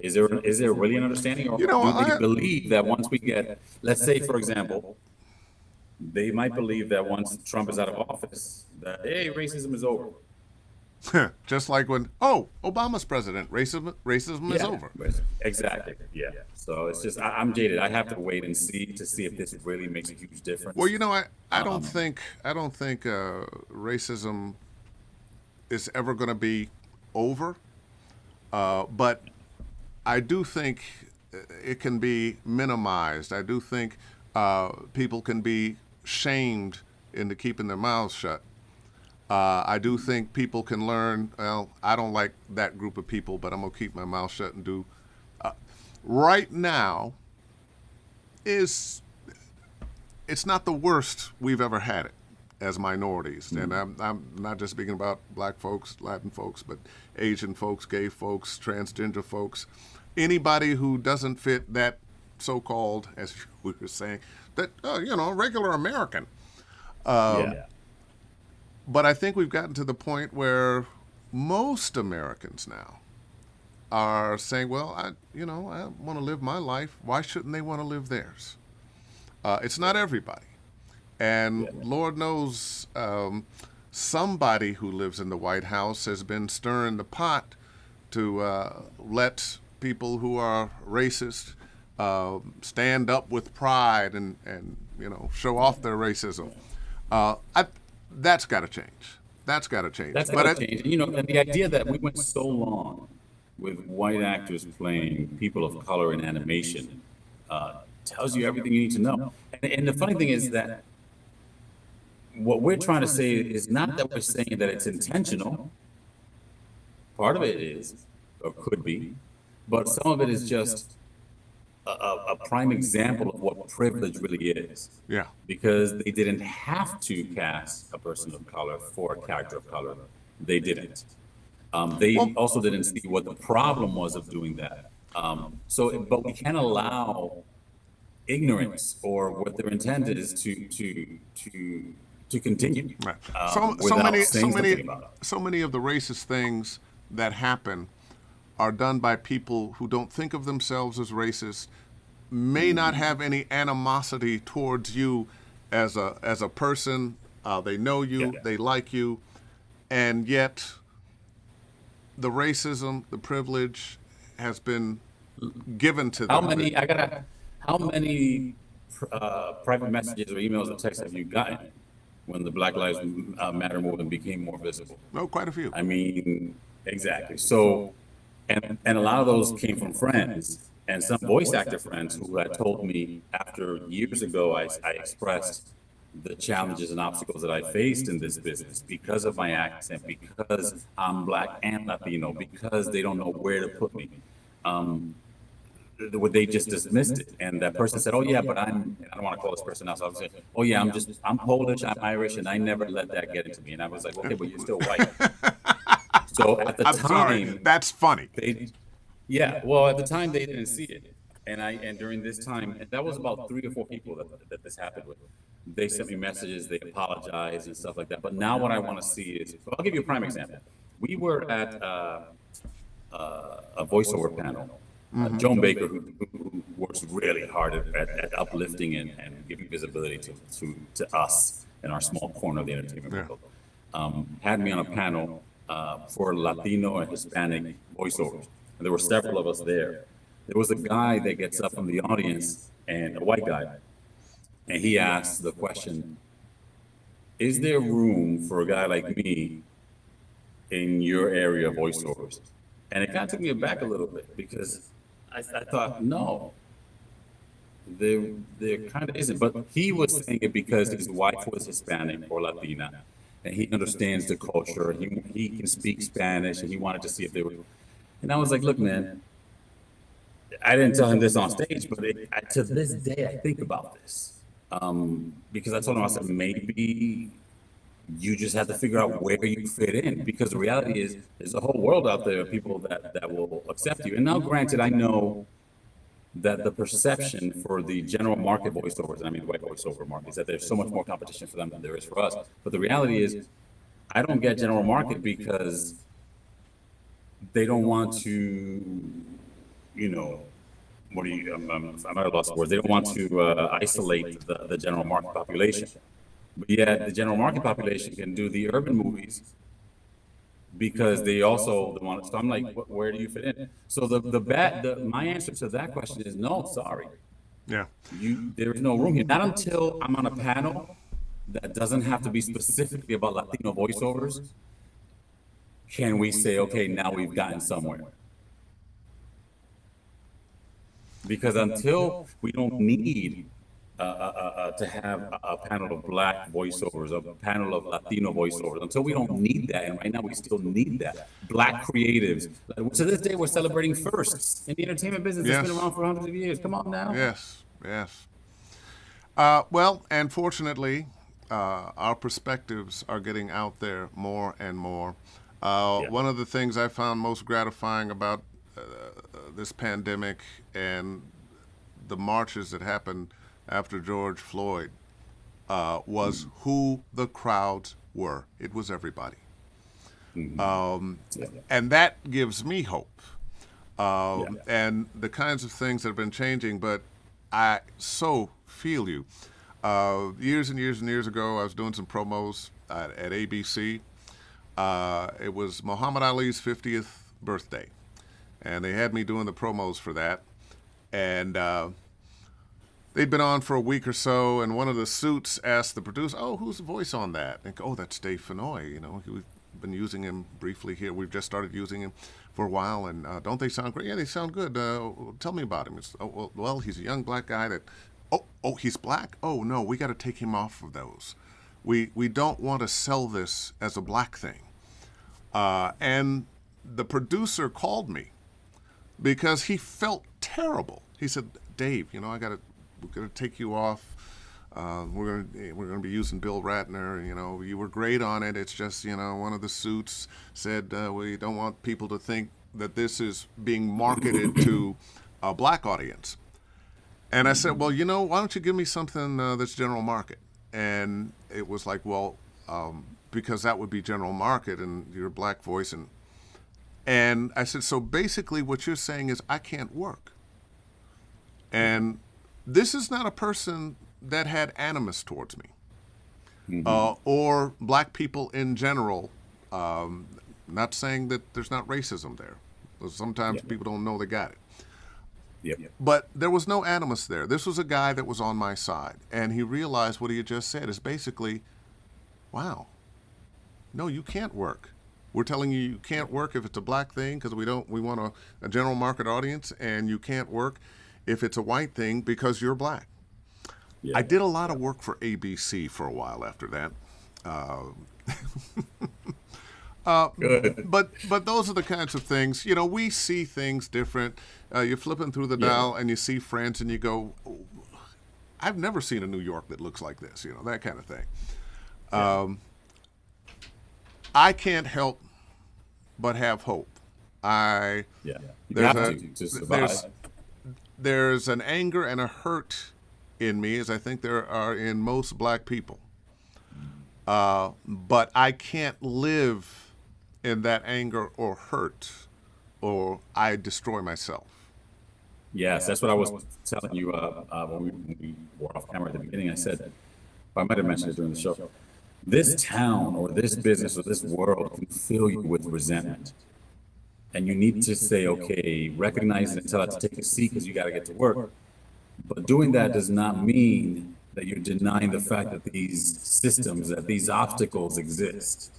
Speaker 2: Is there really an understanding, or do they believe that once we get, let's say, for example, they might believe that once Trump is out of office, that, hey, racism is over.
Speaker 1: Just like when, Obama's president, racism is over.
Speaker 2: Exactly. Yeah. So it's just, I'm jaded. I have to wait and see if this really makes a huge difference.
Speaker 1: Well, I don't think racism is ever going to be over, but I do think it can be minimized. I do think people can be shamed into keeping their mouths shut. I do think people can learn, well, I don't like that group of people, but I'm going to keep my mouth shut and do. Right now, it's not the worst we've ever had it as minorities. And I'm not just speaking about black folks, Latin folks, but Asian folks, gay folks, transgender folks. Anybody who doesn't fit that so-called, as we were saying, that, regular American.
Speaker 2: Yeah.
Speaker 1: But I think we've gotten to the point where most Americans now are saying, well, I want to live my life. Why shouldn't they want to live theirs? It's not everybody. And
Speaker 2: Yeah.
Speaker 1: Lord knows somebody who lives in the White House has been stirring the pot to let people who are racist stand up with pride and show off their racism. That's got to change. That's got to change.
Speaker 2: That's
Speaker 1: But
Speaker 2: got to change. And the idea that we went so long with white actors playing people of color in animation tells you everything you need to know. And the funny thing is that what we're trying to say is not that we're saying that it's intentional. Part of it is, or could be, but some of it is just a prime example of what privilege really is.
Speaker 1: Yeah.
Speaker 2: Because they didn't have to cast a person of color for a character of color. They didn't. They also didn't see what the problem was of doing that. But we can't allow ignorance or what their intent is to continue.
Speaker 1: Right.
Speaker 2: Without saying something about it.
Speaker 1: So many of the racist things that happen are done by people who don't think of themselves as racist, may not have any animosity towards you as a person. They know you, they like you, and yet the racism, the privilege has been given to them.
Speaker 2: How many private messages or emails or texts have you gotten when the Black Lives Matter movement became more visible?
Speaker 1: No, quite a few.
Speaker 2: I mean, exactly. So, and a lot of those came from friends and some voice actor friends who had told me after years ago I expressed the challenges and obstacles that I faced in this business because of my accent, because I'm Black and Latino, because they don't know where to put me. They just dismissed it. And that person said, oh yeah, but I don't want to call this person out. So I was saying, oh yeah, I'm Polish, I'm Irish, and I never let that get into me. And I was like, okay, but you're still white. So at the time,
Speaker 1: sorry, that's funny.
Speaker 2: Well, at the time they didn't see it. And during this time, and that was about 3 or 4 people that this happened with. They sent me messages, they apologized and stuff like that. But now what I want to see is, I'll give you a prime example. We were at a voiceover panel. Joan Baker, who works really hard at uplifting and giving visibility to us in our small corner of the entertainment world, had me on a panel for Latino and Hispanic voiceovers. And there were several of us there. There was a guy that gets up from the audience, and a white guy, and he asks the question, is there room for a guy like me in your area of voiceovers? And it kind of took me aback a little bit because I thought, no, there kind of isn't. But he was saying it because his wife was Hispanic or Latina, and he understands the culture. He can speak Spanish, and he wanted to see if they were. And I was like, look, man, I didn't tell him this on stage, but to this day, I think about this. Because I told him, I said, maybe you just have to figure out where you fit in, because the reality is there's a whole world out there of people that will accept you. And now, granted, I know that the perception for the general market voiceovers, and I mean the white voiceover market, is that there's so much more competition for them than there is for us. But the reality is I don't get general market because they don't want to, I'm at a loss of words. They don't want to isolate the general market population. But yet the general market population can do the urban movies because they also want to. So I'm like, where do you fit in? So my answer to that question is no, sorry.
Speaker 1: Yeah.
Speaker 2: There is no room here. Not until I'm on a panel that doesn't have to be specifically about Latino voiceovers can we say, okay, now we've gotten somewhere. Because until we don't need to have a panel of Black voiceovers, a panel of Latino voiceovers, until we don't need that, and right now we still need that. Black creatives. To this day, we're celebrating firsts in the entertainment business.
Speaker 1: Yes.
Speaker 2: It's been around for hundreds of years. Come on now.
Speaker 1: Yes. Well, and fortunately, our perspectives are getting out there more and more. One of the things I found most gratifying about this pandemic and the marches that happened after George Floyd was who the crowds were. It was everybody. And that gives me hope. And the kinds of things that have been changing, but I so feel you. Years and years and years ago, I was doing some promos at ABC. It was Muhammad Ali's 50th birthday, and they had me doing the promos for that. And they'd been on for a week or so, and one of the suits asked the producer, "Oh, who's the voice on that?" And oh, that's Dave Fennoy. You know, we've been using him briefly here. We've just started using him for a while, and don't they sound great? Yeah, they sound good. Tell me about him. It's, oh, well, he's a young black guy that. Oh, he's black? Oh no, we got to take him off of those. We don't want to sell this as a black thing. And the producer called me because he felt terrible. He said, "Dave, you know, we're gonna take you off. We're gonna be using Bill Ratner. You know, you were great on it. It's just, you know, one of the suits said we don't want people to think that this is being marketed to a black audience." And I said, "Well, you know, why don't you give me something that's general market?" And it was like, well, because that would be general market, and you're a black voice, and I said, so basically, what you're saying is I can't work. And this is not a person that had animus towards me, or black people in general. Not saying that there's not racism there. Sometimes people don't know they got it. But there was no animus there. This was a guy that was on my side, and he realized what he had just said is basically, wow, no, you can't work. We're telling you you can't work if it's a black thing because we want a general market audience, and you can't work if it's a white thing because you're black. I did a lot of work for ABC for a while after that. But those are the kinds of things, you know, we see things different. You're flipping through the dial and you see friends and you go, I've never seen a New York that looks like this, you know, that kind of thing. I can't help but have hope.
Speaker 2: You have to survive.
Speaker 1: There's an anger and a hurt in me, as I think there are in most black people. But I can't live in that anger or hurt, or I destroy myself.
Speaker 2: Yes, that's what I was telling you when we were off camera at the beginning. I said, I might have mentioned it during the show, this town or this business or this world can fill you with resentment. And you need to say, okay, recognize it and tell it to take a seat because you got to get to work. But doing that does not mean that you're denying the fact that these systems, that these obstacles exist.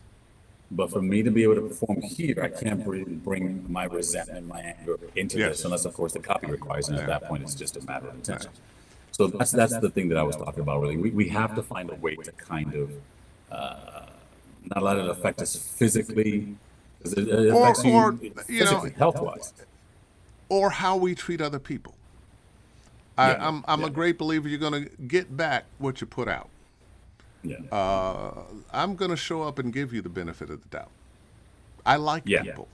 Speaker 2: But for me to be able to perform here, I can't bring my resentment, my anger into this, unless, of course, the copy requires it. And at that point, it's just a matter of intention. So that's the thing that I was talking about, really. We have to find a way to kind of not let it affect us physically, because it affects you physically, health-wise.
Speaker 1: Or how we treat other people. I'm a great believer you're going to get back what you put out. I'm going to show up and give you the benefit of the doubt. I like people.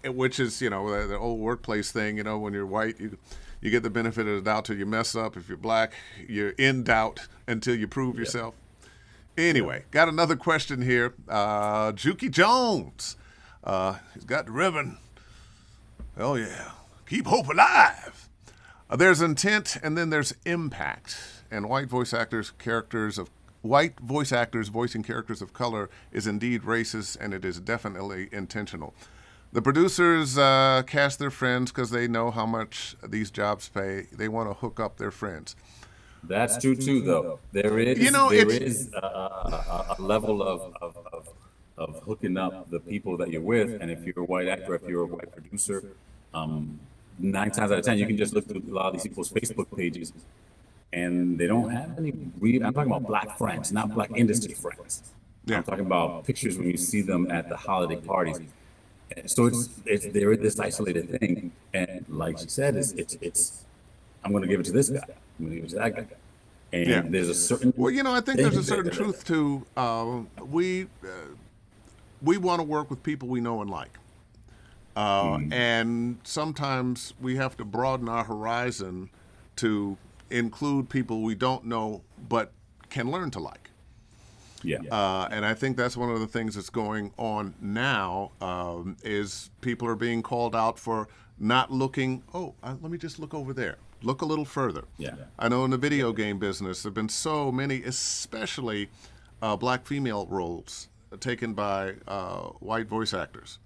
Speaker 1: Which is, you know, the old workplace thing, you know, when you're white, you get the benefit of the doubt till you mess up. If you're black, you're in doubt until you prove yourself. Anyway, got another question here. Juki Jones. He's got the ribbon. Oh, yeah. Keep hope alive. There's intent and then there's impact. And white voice actors voicing characters of color is indeed racist, and it is definitely intentional. The producers cast their friends because they know how much these jobs pay. They want to hook up their friends.
Speaker 2: That's true too, though. There is a level of hooking up the people that you're with, and if you're a white actor, if you're a white producer, 9 times out of 10, you can just look through a lot of these people's Facebook pages, and they don't have any I'm talking about black friends, not black industry friends. I'm talking about pictures when you see them at the holiday parties. So they're this isolated thing, and like you said, it's I'm going to give it to this guy. I'm going to give it to that guy. And there's a certain
Speaker 1: I think there's a certain truth to we want to work with people we know and like. And sometimes we have to broaden our horizon to include people we don't know but can learn to like.
Speaker 2: Yeah.
Speaker 1: And I think that's one of the things that's going on now, is people are being called out for not looking, let me just look over there. Look a little further.
Speaker 2: Yeah.
Speaker 1: I know in the video game business, there have been so many, especially black female roles taken by white voice actors.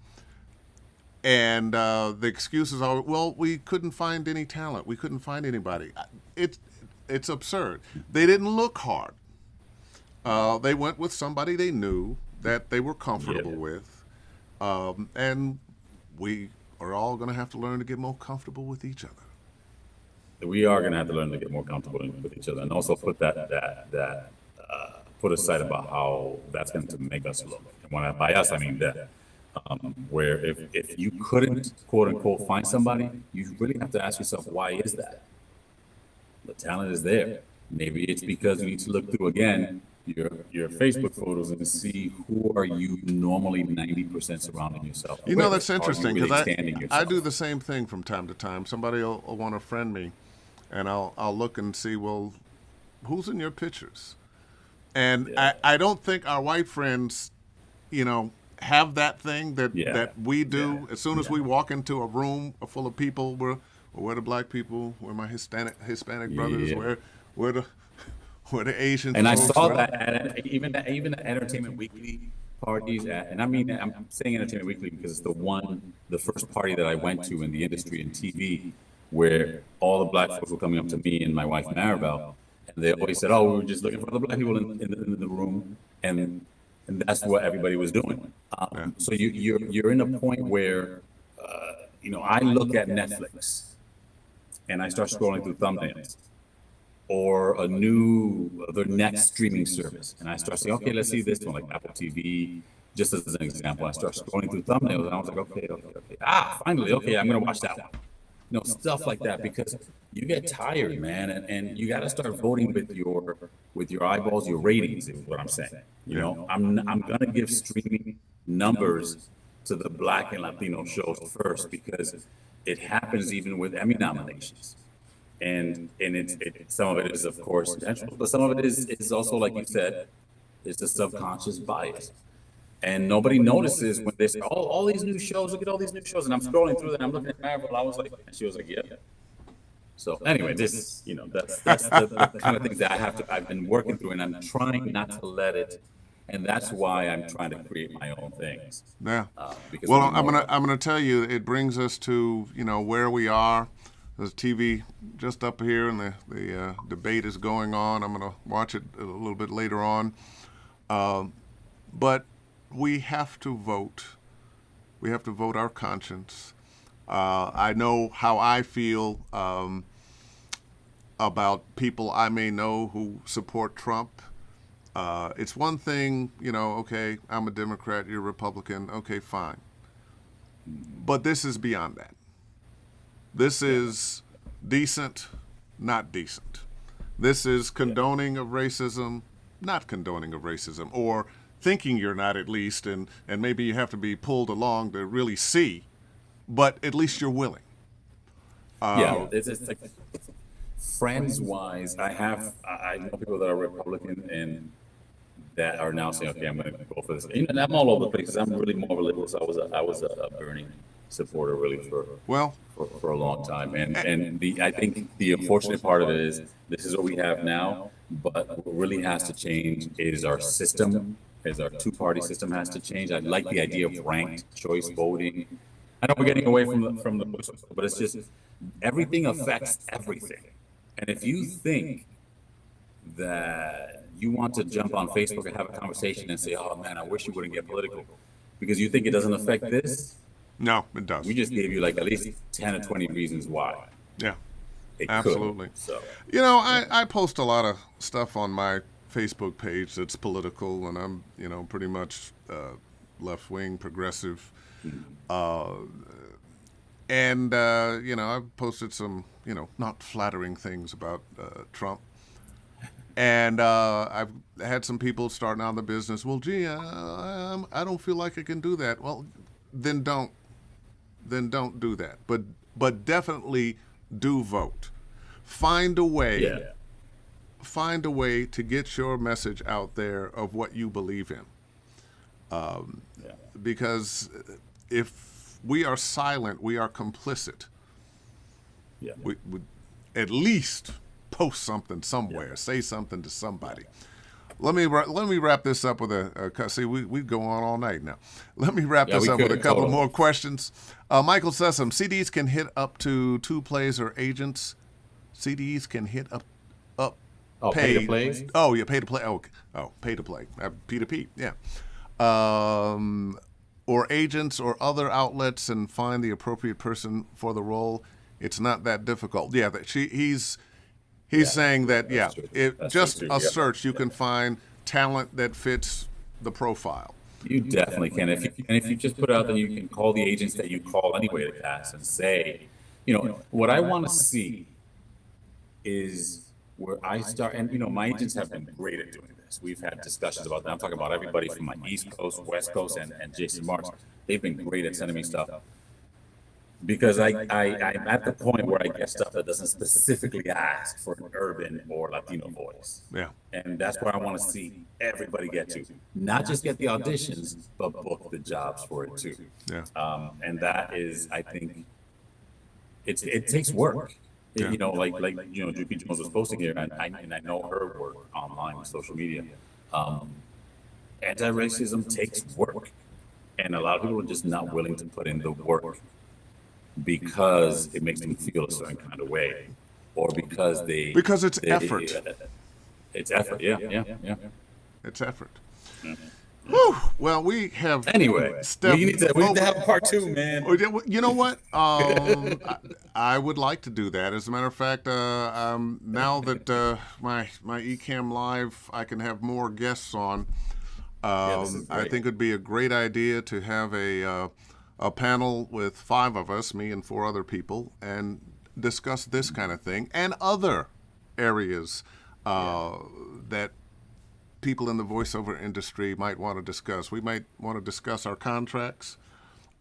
Speaker 1: And the excuses are, well, we couldn't find any talent. We couldn't find anybody. It's absurd. They didn't look hard. They went with somebody they knew that they were comfortable with. And we are all going to have to learn to get more comfortable with each other.
Speaker 2: We are going to have to learn to get more comfortable with each other, and also put put aside about how that's going to make us look. And when by us, I mean that. Where if you couldn't, quote unquote, find somebody, you really have to ask yourself, why is that? The talent is there. Maybe it's because you need to look through again your Facebook photos and see who are you normally 90% surrounding yourself with.
Speaker 1: You know, that's interesting, because I do the
Speaker 2: yourself?
Speaker 1: same thing from time to time. Somebody will want to friend me, and I'll look and see, well, who's in your pictures? And
Speaker 2: Yeah.
Speaker 1: I don't think our white friends, have that thing that we do.
Speaker 2: Yeah.
Speaker 1: As soon as we walk into a room full of people, we're the black people, we're my Hispanic brothers,
Speaker 2: Yeah.
Speaker 1: we're the Asian
Speaker 2: And I
Speaker 1: folks,
Speaker 2: saw
Speaker 1: we're-
Speaker 2: that at even the Entertainment Weekly parties, and I mean, I'm saying Entertainment Weekly because it's the first party that I went to in the industry in TV, where all the black folks were coming up to me and my wife Maribel, and they always said, "Oh, we were just looking for the black people in the room," and that's what everybody was doing. So you're in a point where, I look at Netflix, and I start scrolling through thumbnails, or the next streaming service, and I start saying, okay, let's see this one, like Apple TV, just as an example. I start scrolling through thumbnails, and I was like, okay. Finally, okay, I'm gonna watch that one. Stuff like that, because you get tired, man, and you got to start voting with your eyeballs, your ratings is what I'm saying. I'm gonna give streaming numbers to the Black and Latino shows first, because it happens even with Emmy nominations. And some of it is, of course, intentional, but some of it is also, like you said, it's a subconscious bias. And nobody notices when they say, all these new shows, look at all these new shows. And I'm scrolling through that, and I'm looking at Marvel, I was like, and she was like, yeah. So anyway, that's the kind of things that I've been working through, and I'm trying not to let it. And that's why I'm trying to create my own things.
Speaker 1: Yeah.
Speaker 2: Because
Speaker 1: Well, I'm gonna tell you, it brings us to where we are. There's TV just up here, and the debate is going on. I'm gonna watch it a little bit later on, but we have to vote. We have to vote our conscience. I know how I feel about people I may know who support Trump. It's one thing, okay, I'm a Democrat, you're a Republican, okay, fine. But this is beyond that. This is decent, not decent. This is condoning of racism, not condoning of racism, or thinking you're not, at least, and maybe you have to be pulled along to really see, but at least you're willing.
Speaker 2: It's like, friends-wise, I know people that are Republican and that are now saying, okay, I'm going to go for this. And I'm all over the place. I'm really more of a liberal, so I was a Bernie supporter really for a long time. And I think the unfortunate part of it is this is what we have now, but what really has to change is our system. Is our two-party system has to change. I like the idea of ranked choice voting. I know we're getting away from the voiceover, but it's just everything affects everything. And if you think that you want to jump on Facebook and have a conversation and say, "Oh man, I wish you wouldn't get political," because you think it doesn't affect this,
Speaker 1: no, it does.
Speaker 2: we just gave you like at least 10 or 20 reasons why.
Speaker 1: Yeah,
Speaker 2: it
Speaker 1: absolutely.
Speaker 2: Could. So
Speaker 1: I post a lot of stuff on my Facebook page that's political, and I'm pretty much left-wing, progressive. And I've posted some not flattering things about Trump, and I've had some people starting out the business. Well, gee, I don't feel like I can do that. Well, then don't do that. But definitely do vote. find a way.
Speaker 2: Yeah.
Speaker 1: Find a way to get your message out there of what you believe in.
Speaker 2: Yeah.
Speaker 1: Because if we are silent, we are complicit.
Speaker 2: Yeah.
Speaker 1: We at least post something somewhere, say something to somebody. Let me wrap this up with see, we go on all night now. Let me wrap this
Speaker 2: we
Speaker 1: up with a
Speaker 2: could,
Speaker 1: couple
Speaker 2: totally.
Speaker 1: more questions. Michael says some CDs can hit up to 2 plays or agents. CDs can hit up
Speaker 2: Oh, pay to plays?
Speaker 1: Oh, yeah, pay to play. Oh, pay to play. P2P, yeah. Or agents or other outlets and find the appropriate person for the role. It's not that difficult. Yeah, he's saying that,
Speaker 2: that's true.
Speaker 1: if
Speaker 2: That's
Speaker 1: just
Speaker 2: true,
Speaker 1: a
Speaker 2: yeah.
Speaker 1: search, you can find talent that fits the profile.
Speaker 2: You definitely can. If you just put it out there, you can call the agents that you call anyway to cast and say, what I want to see is where I start, and my agents have been great at doing this. We've had discussions about that. I'm talking about everybody from my East Coast, West Coast, and Jason Marks. They've been great at sending me stuff because I'm at the point where I get stuff that doesn't specifically ask for an urban or Latino voice.
Speaker 1: Yeah.
Speaker 2: And that's where I want to see everybody get to. Not just get the auditions, but book the jobs for it too.
Speaker 1: Yeah.
Speaker 2: And that is, I think, it takes work.
Speaker 1: Yeah.
Speaker 2: Droopy Jones was posting here, and I know her work online on social media. Anti-racism takes work, and a lot of people are just not willing to put in the work because it makes them feel a certain kind of way, or because
Speaker 1: it's effort.
Speaker 2: It's effort. Yeah.
Speaker 1: It's effort. Whew. Well, we have
Speaker 2: Anyway, we need to have a part 2, man.
Speaker 1: You know what? I would like to do that. As a matter of fact, now that my Ecamm Live, I can have more guests on. I think it'd be a great idea to have a panel with 5 of us, me and 4 other people, and discuss this kind of thing and other areas that people in the voiceover industry might want to discuss. We might want to discuss our contracts.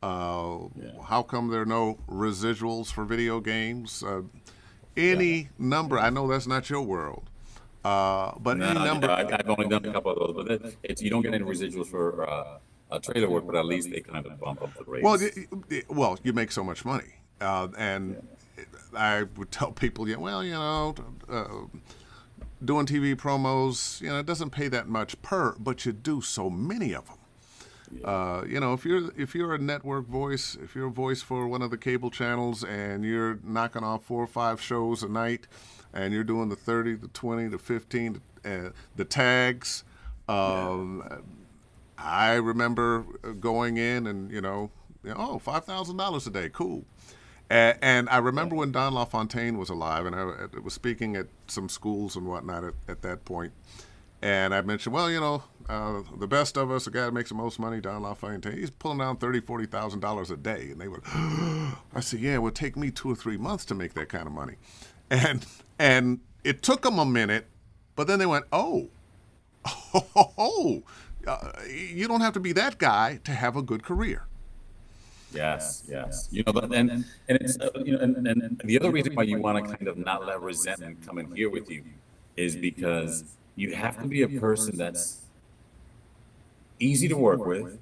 Speaker 1: How come there are no residuals for video games? Any number. I know that's not your world, but any number.
Speaker 2: I've only done a couple of those, but you don't get any residuals for trailer work, but at least they kind of bump up the rates.
Speaker 1: Well, you make so much money, and I would tell people, doing TV promos, it doesn't pay that much per, but you do so many of them. If you're a network voice, if you're a voice for one of the cable channels, and you're knocking off 4 or 5 shows a night, and you're doing the 30, the 20, the 15, the tags. I remember going in and $5,000 a day, cool. And I remember when Don LaFontaine was alive, and I was speaking at some schools and whatnot at that point. And I mentioned, the best of us, the guy that makes the most money, Don LaFontaine, he's pulling down $30,000, $40,000 a day. And they would, I said, yeah, it would take me 2 or 3 months to make that kind of money. And it took them a minute, but then they went, you don't have to be that guy to have a good career.
Speaker 2: Yes. But and it's and the other reason why you want to kind of not let resentment come in here with you is because you have to be a person that's easy to work with,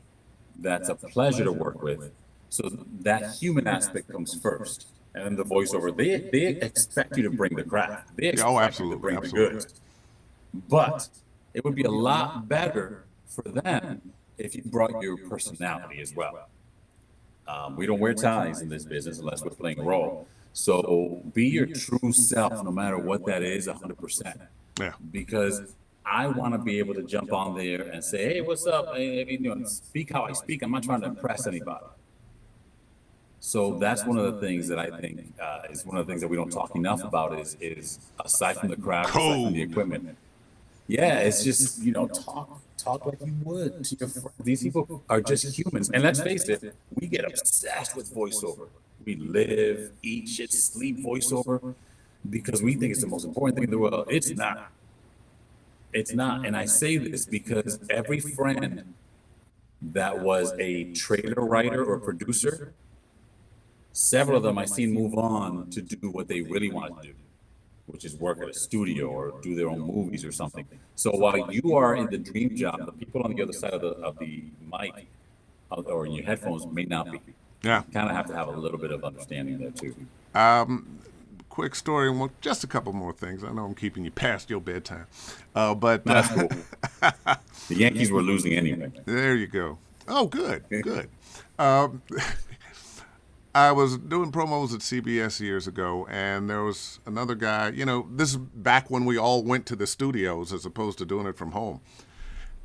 Speaker 2: that's a pleasure to work with. So that human aspect comes first, and then the voiceover. They expect you to bring the craft. They expect you to bring the goods. But it would be a lot better for them if you brought your personality as well. We don't wear ties in this business unless we're playing a role. So be your true self, no matter what that is, 100%.
Speaker 1: Yeah.
Speaker 2: Because I want to be able to jump on there and say, hey, what's up? Speak how I speak. I'm not trying to impress anybody. So that's one of the things that I think is one of the things that we don't talk enough about is aside from the craft, aside from the equipment. Yeah, it's just, talk like you would to your friends. These people are just humans. And let's face it, we get obsessed with voiceover. We live, eat, shit, sleep voiceover because we think it's the most important thing in the world. It's not. It's not. And I say this because every friend that was a trailer writer or producer, several of them I've seen move on to do what they really want to do. which is work at a studio or do their own movies or something. So while you are in the dream job, the people on the other side of the mic or in your headphones may not be.
Speaker 1: Yeah.
Speaker 2: You kind of have to have a little bit of understanding there too.
Speaker 1: Quick story, and just a couple more things. I know I'm keeping you past your bedtime, but
Speaker 2: That's cool. The Yankees were losing anyway.
Speaker 1: there you go. Oh, good, good. Um, I was doing promos at CBS years ago, and there was another guy. You know, this is back when we all went to the studios as opposed to doing it from home.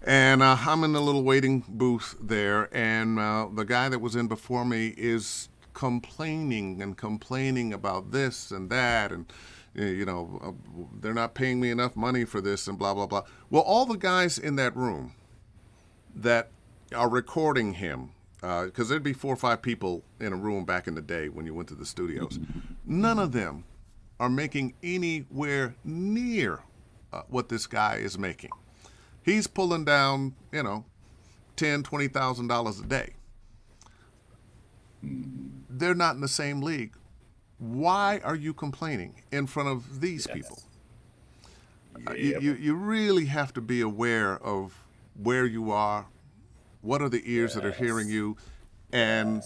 Speaker 1: And I'm in the little waiting booth there, and the guy that was in before me is complaining about this and that, and they're not paying me enough money for this and blah blah blah. Well, all the guys in that room that are recording him, because there'd be 4 or 5 people in a room back in the day when you went to the studios, none of them are making anywhere near what this guy is making. He's pulling down, $10,000-$20,000 a day. They're not in the same league. Why are you complaining in front of these people? You really have to be aware of where you are, what are the ears that are hearing you, and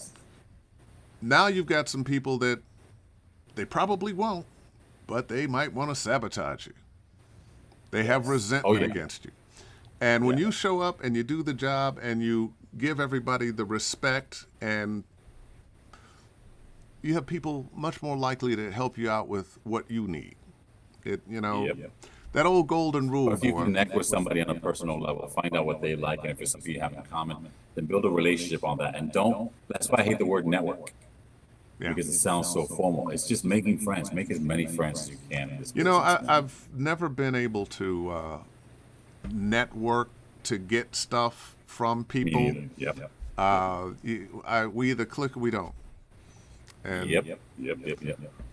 Speaker 1: now you've got some people that they probably won't, but they might want to sabotage you. They have resentment against you. And when you show up and you do the job and you give everybody the respect, and you have people much more likely to help you out with what you need. That old golden rule.
Speaker 2: Or if you connect with somebody on a personal level, find out what they like, and if it's something you have in common, then build a relationship on that. And that's why I hate the word network. Yeah. Because it sounds so formal. It's just making friends. Make as many friends as you can. In this
Speaker 1: I've never been able to network to get stuff from people.
Speaker 2: Me neither. Yep.
Speaker 1: We either click or we don't. And
Speaker 2: Yep.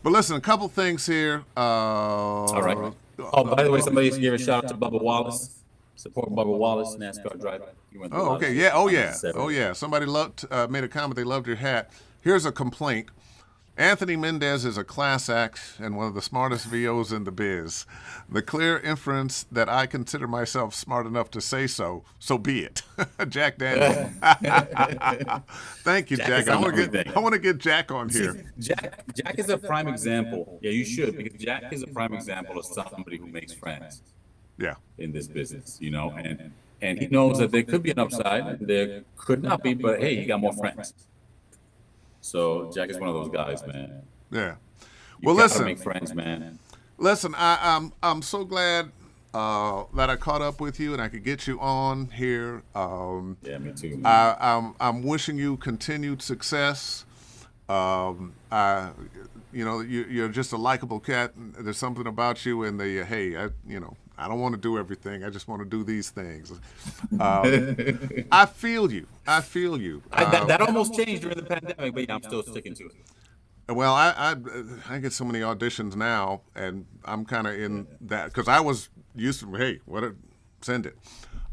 Speaker 1: But listen, a couple things here.
Speaker 2: All right. Oh, by the way, somebody give a shout out to Bubba Wallace. Support Bubba Wallace, NASCAR driver.
Speaker 1: Oh, okay. Yeah. Oh, yeah. Somebody made a comment. They loved your hat. Here's a complaint. Anthony Mendez is a class act and one of the smartest VOs in the biz. The clear inference that I consider myself smart enough to say so be it. Jack Daniel. Thank you, Jack. I want to get Jack on here.
Speaker 2: Jack is a prime example. Yeah, you should, because Jack is a prime example of somebody who makes friends.
Speaker 1: Yeah.
Speaker 2: In this business, and he knows that there could be an upside, there could not be, but hey, he got more friends. So Jack is one of those guys, man.
Speaker 1: Yeah.
Speaker 2: Well, listen, make friends, man.
Speaker 1: Listen, I'm so glad that I caught up with you and I could get you on here.
Speaker 2: Yeah, me too. Man.
Speaker 1: I'm wishing you continued success. You're just a likable cat. There's something about you, and I don't want to do everything. I just want to do these things. I feel you.
Speaker 2: That almost changed during the pandemic, but I'm still sticking to it.
Speaker 1: Well, I get so many auditions now, and I'm kind of in that because I was used to, send it.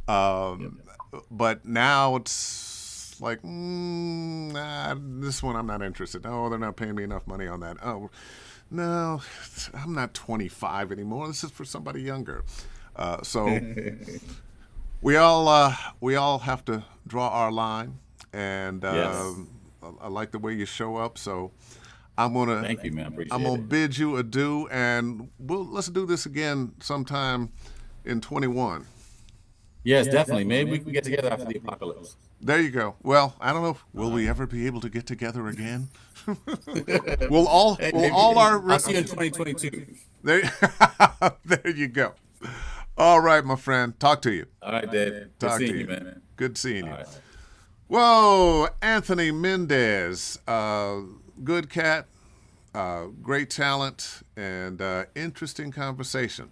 Speaker 1: But now it's like, this one I'm not interested. Oh, they're not paying me enough money on that. Oh. No, I'm not 25 anymore. This is for somebody younger. So we all have to draw our line, and I like the way you show up. So
Speaker 2: thank you, man. Appreciate
Speaker 1: I'm gonna bid you adieu, and let's do this again sometime in 21.
Speaker 2: Yes, definitely. Maybe we can get together after the apocalypse.
Speaker 1: There you go. Well, I don't know. Will we ever be able to get together again? I'll
Speaker 2: see you in 2022.
Speaker 1: There you go. All right, my friend. Talk to you.
Speaker 2: All right, Dave. Good seeing you, man.
Speaker 1: Good seeing you.
Speaker 2: Right.
Speaker 1: Whoa, Anthony Mendez. Good cat. Great talent and interesting conversation.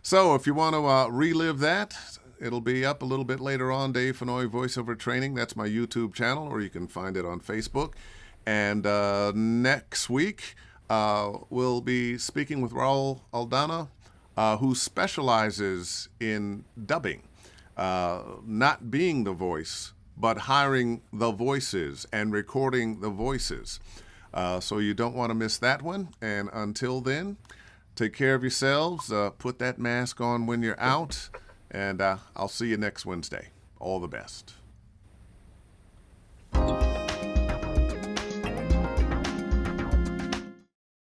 Speaker 1: So if you want to relive that, it'll be up a little bit later on, Dave Fennoy Voiceover Training. That's my YouTube channel, or you can find it on Facebook. And next week, we'll be speaking with Raul Aldana, who specializes in dubbing, not being the voice, but hiring the voices and recording the voices. So you don't want to miss that one. And until then, Take care of yourselves. Put that mask on when you're out. And I'll see you next Wednesday. All the best.